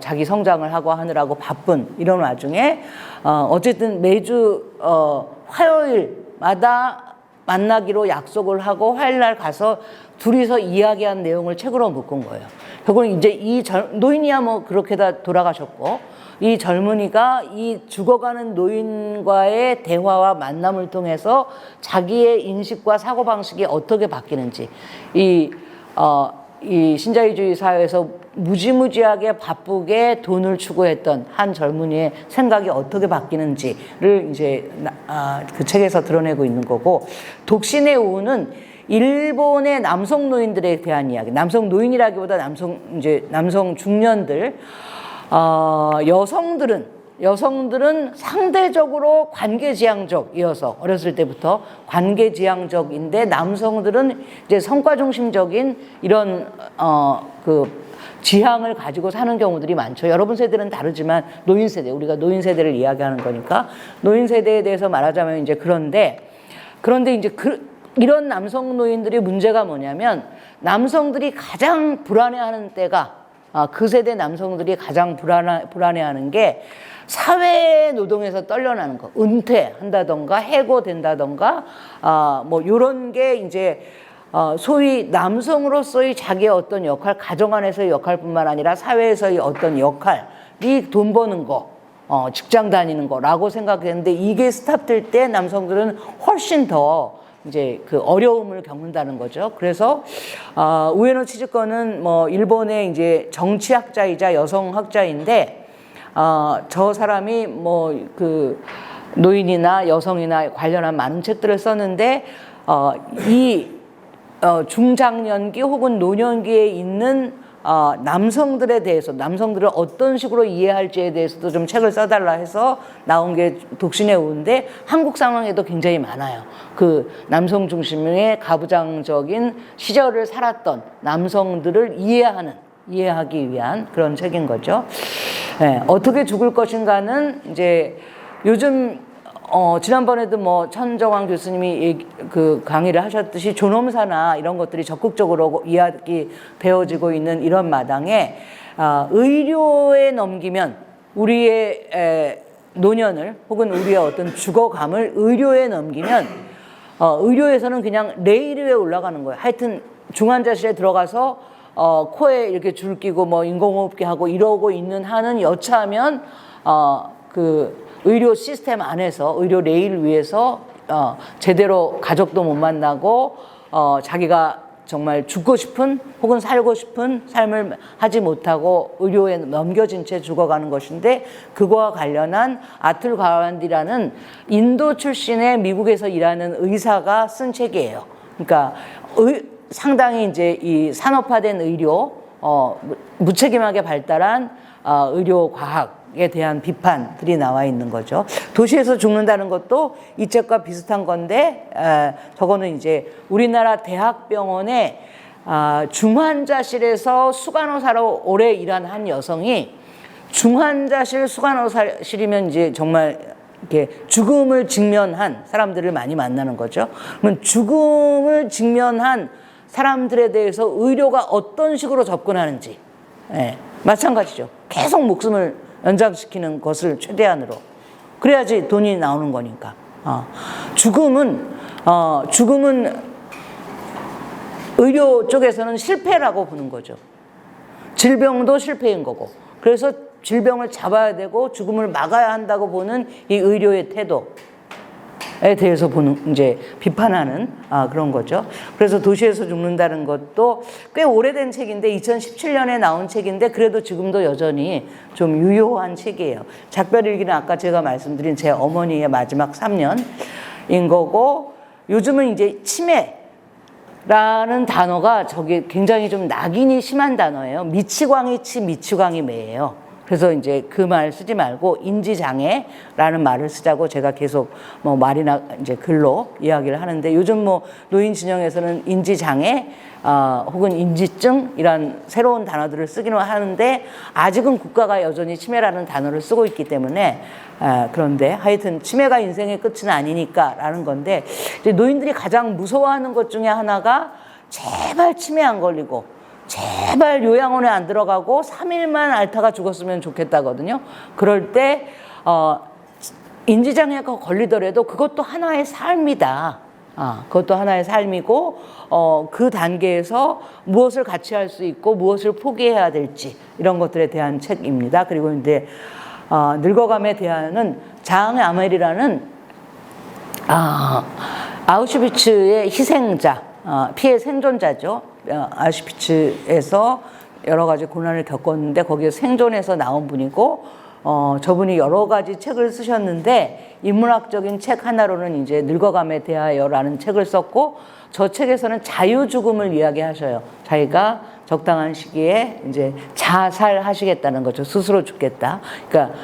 자기 성장을 하고 하느라고 바쁜 이런 와중에 어쨌든 매주 화요일마다 만나기로 약속을 하고 화요일날 가서 둘이서 이야기한 내용을 책으로 묶은 거예요. 결국은 이제 노인이야 뭐 그렇게 다 돌아가셨고 이 젊은이가 이 죽어가는 노인과의 대화와 만남을 통해서 자기의 인식과 사고방식이 어떻게 바뀌는지 이 신자유주의 사회에서 무지무지하게 바쁘게 돈을 추구했던 한 젊은이의 생각이 어떻게 바뀌는지를 이제 그 책에서 드러내고 있는 거고 독신의 오후는 일본의 남성 노인들에 대한 이야기, 남성 노인이라기보다 남성 중년들, 여성들은 상대적으로 관계지향적이어서 어렸을 때부터 관계지향적인데 남성들은 이제 성과 중심적인 이런 그 지향을 가지고 사는 경우들이 많죠. 여러분 세대는 다르지만 노인 세대, 우리가 노인 세대를 이야기하는 거니까 노인 세대에 대해서 말하자면 이제 그런데 이제 이런 남성 노인들의 문제가 뭐냐면 남성들이 가장 불안해하는 때가 그 세대 남성들이 가장 불안해하는 게 사회 노동에서 떨려나는 거, 은퇴한다던가 해고된다던가 뭐 요런 게 이제 소위 남성으로서의 자기의 어떤 역할, 가정 안에서의 역할뿐만 아니라 사회에서의 어떤 역할이 돈 버는 거, 직장 다니는 거라고 생각했는데 이게 스탑될 때 남성들은 훨씬 더 이제 그 어려움을 겪는다는 거죠. 그래서 우에노 치즈코는 뭐 일본의 이제 정치학자이자 여성학자인데 저 사람이 뭐 그 노인이나 여성이나 관련한 많은 책들을 썼는데 중장년기 혹은 노년기에 있는 남성들에 대해서 남성들을 어떤 식으로 이해할지에 대해서도 좀 책을 써달라 해서 나온 게 독신의 우인데 한국 상황에도 굉장히 많아요. 그 남성 중심의 가부장적인 시절을 살았던 남성들을 이해하기 위한 그런 책인 거죠. 네, 어떻게 죽을 것인가는 이제 요즘 지난번에도 뭐 천정환 교수님이 그 강의를 하셨듯이 존엄사나 이런 것들이 적극적으로 이야기 되어지고 있는 이런 마당에 의료에 넘기면 우리의 노년을 혹은 우리의 어떤 죽어감을 의료에 넘기면 의료에서는 그냥 레일 위에 올라가는 거예요. 하여튼 중환자실에 들어가서 코에 이렇게 줄 끼고 뭐 인공호흡기 하고 이러고 있는 한은 여차하면 그 의료 시스템 안에서 의료 레일 위에서 제대로 가족도 못 만나고 자기가 정말 죽고 싶은 혹은 살고 싶은 삶을 하지 못하고 의료에 넘겨진 채 죽어가는 것인데 그거와 관련한 아툴 가완디라는 인도 출신의 미국에서 일하는 의사가 쓴 책이에요. 그러니까 상당히 이제 이 산업화된 의료 무책임하게 발달한 의료 과학에 대한 비판들이 나와 있는 거죠. 도시에서 죽는다는 것도 이 책과 비슷한 건데 저거는 이제 우리나라 대학병원에 중환자실에서 수간호사로 오래 일한 한 여성이 중환자실 수간호사실이면 이제 정말 이렇게 죽음을 직면한 사람들을 많이 만나는 거죠. 그러면 죽음을 직면한 사람들에 대해서 의료가 어떤 식으로 접근하는지 마찬가지죠. 계속 목숨을 연장시키는 것을 최대한으로 그래야지 돈이 나오는 거니까. 죽음은 의료 쪽에서는 실패라고 보는 거죠. 질병도 실패인 거고. 그래서 질병을 잡아야 되고 죽음을 막아야 한다고 보는 이 의료의 태도에 대해서 이제 비판하는 그런 거죠. 그래서 도시에서 죽는다는 것도 꽤 오래된 책인데 2017년에 나온 책인데 그래도 지금도 여전히 좀 유효한 책이에요. 작별일기는 아까 제가 말씀드린 제 어머니의 마지막 3년인 거고 요즘은 이제 치매라는 단어가 저게 굉장히 좀 낙인이 심한 단어예요. 미치광이 치 미치광이 매예요. 그래서 이제 그 말 쓰지 말고 인지장애라는 말을 쓰자고 제가 계속 뭐 말이나 이제 글로 이야기를 하는데 요즘 뭐 노인 진영에서는 인지장애 혹은 인지증 이런 새로운 단어들을 쓰기는 하는데 아직은 국가가 여전히 치매라는 단어를 쓰고 있기 때문에 그런데 하여튼 치매가 인생의 끝은 아니니까라는 건데 이제 노인들이 가장 무서워하는 것 중에 하나가 제발 치매 안 걸리고 제발 요양원에 안 들어가고 3일만 앓다가 죽었으면 좋겠다거든요. 그럴 때 인지장애가 걸리더라도 그것도 하나의 삶이다. 그것도 하나의 삶이고 그 단계에서 무엇을 같이 할 수 있고 무엇을 포기해야 될지 이런 것들에 대한 책입니다. 그리고 이제 늙어감에 대한 장 아멜이라는 아우슈비츠의 희생자, 피해 생존자죠. 아우슈비츠에서 여러 가지 고난을 겪었는데 거기에 생존해서 나온 분이고 저분이 여러 가지 책을 쓰셨는데 인문학적인 책 하나로는 이제 늙어감에 대하여라는 책을 썼고 저 책에서는 자유 죽음을 이야기하셔요. 자기가 적당한 시기에 이제 자살하시겠다는 거죠. 스스로 죽겠다. 그러니까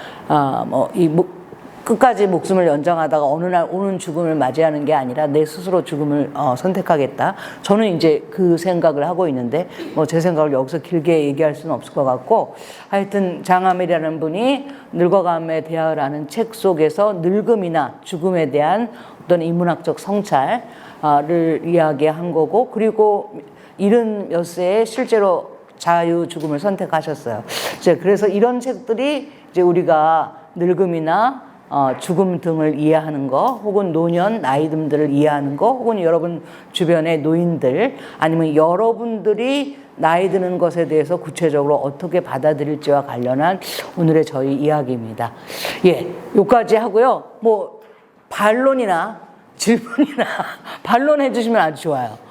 끝까지 목숨을 연장하다가 어느 날 오는 죽음을 맞이하는 게 아니라 내 스스로 죽음을 선택하겠다. 저는 이제 그 생각을 하고 있는데 뭐 제 생각을 여기서 길게 얘기할 수는 없을 것 같고 하여튼 장아멜이라는 분이 늙어감에 대하여라는 책 속에서 늙음이나 죽음에 대한 어떤 인문학적 성찰을 이야기한 거고 그리고 70몇 세에 실제로 자유 죽음을 선택하셨어요. 그래서 이런 책들이 이제 우리가 늙음이나 죽음 등을 이해하는 거 혹은 노년 나이듦들을 이해하는 거 혹은 여러분 주변의 노인들 아니면 여러분들이 나이 드는 것에 대해서 구체적으로 어떻게 받아들일지와 관련한 오늘의 저희 이야기입니다. 여기까지 하고요. 뭐 반론이나 질문이나 반론해 주시면 아주 좋아요.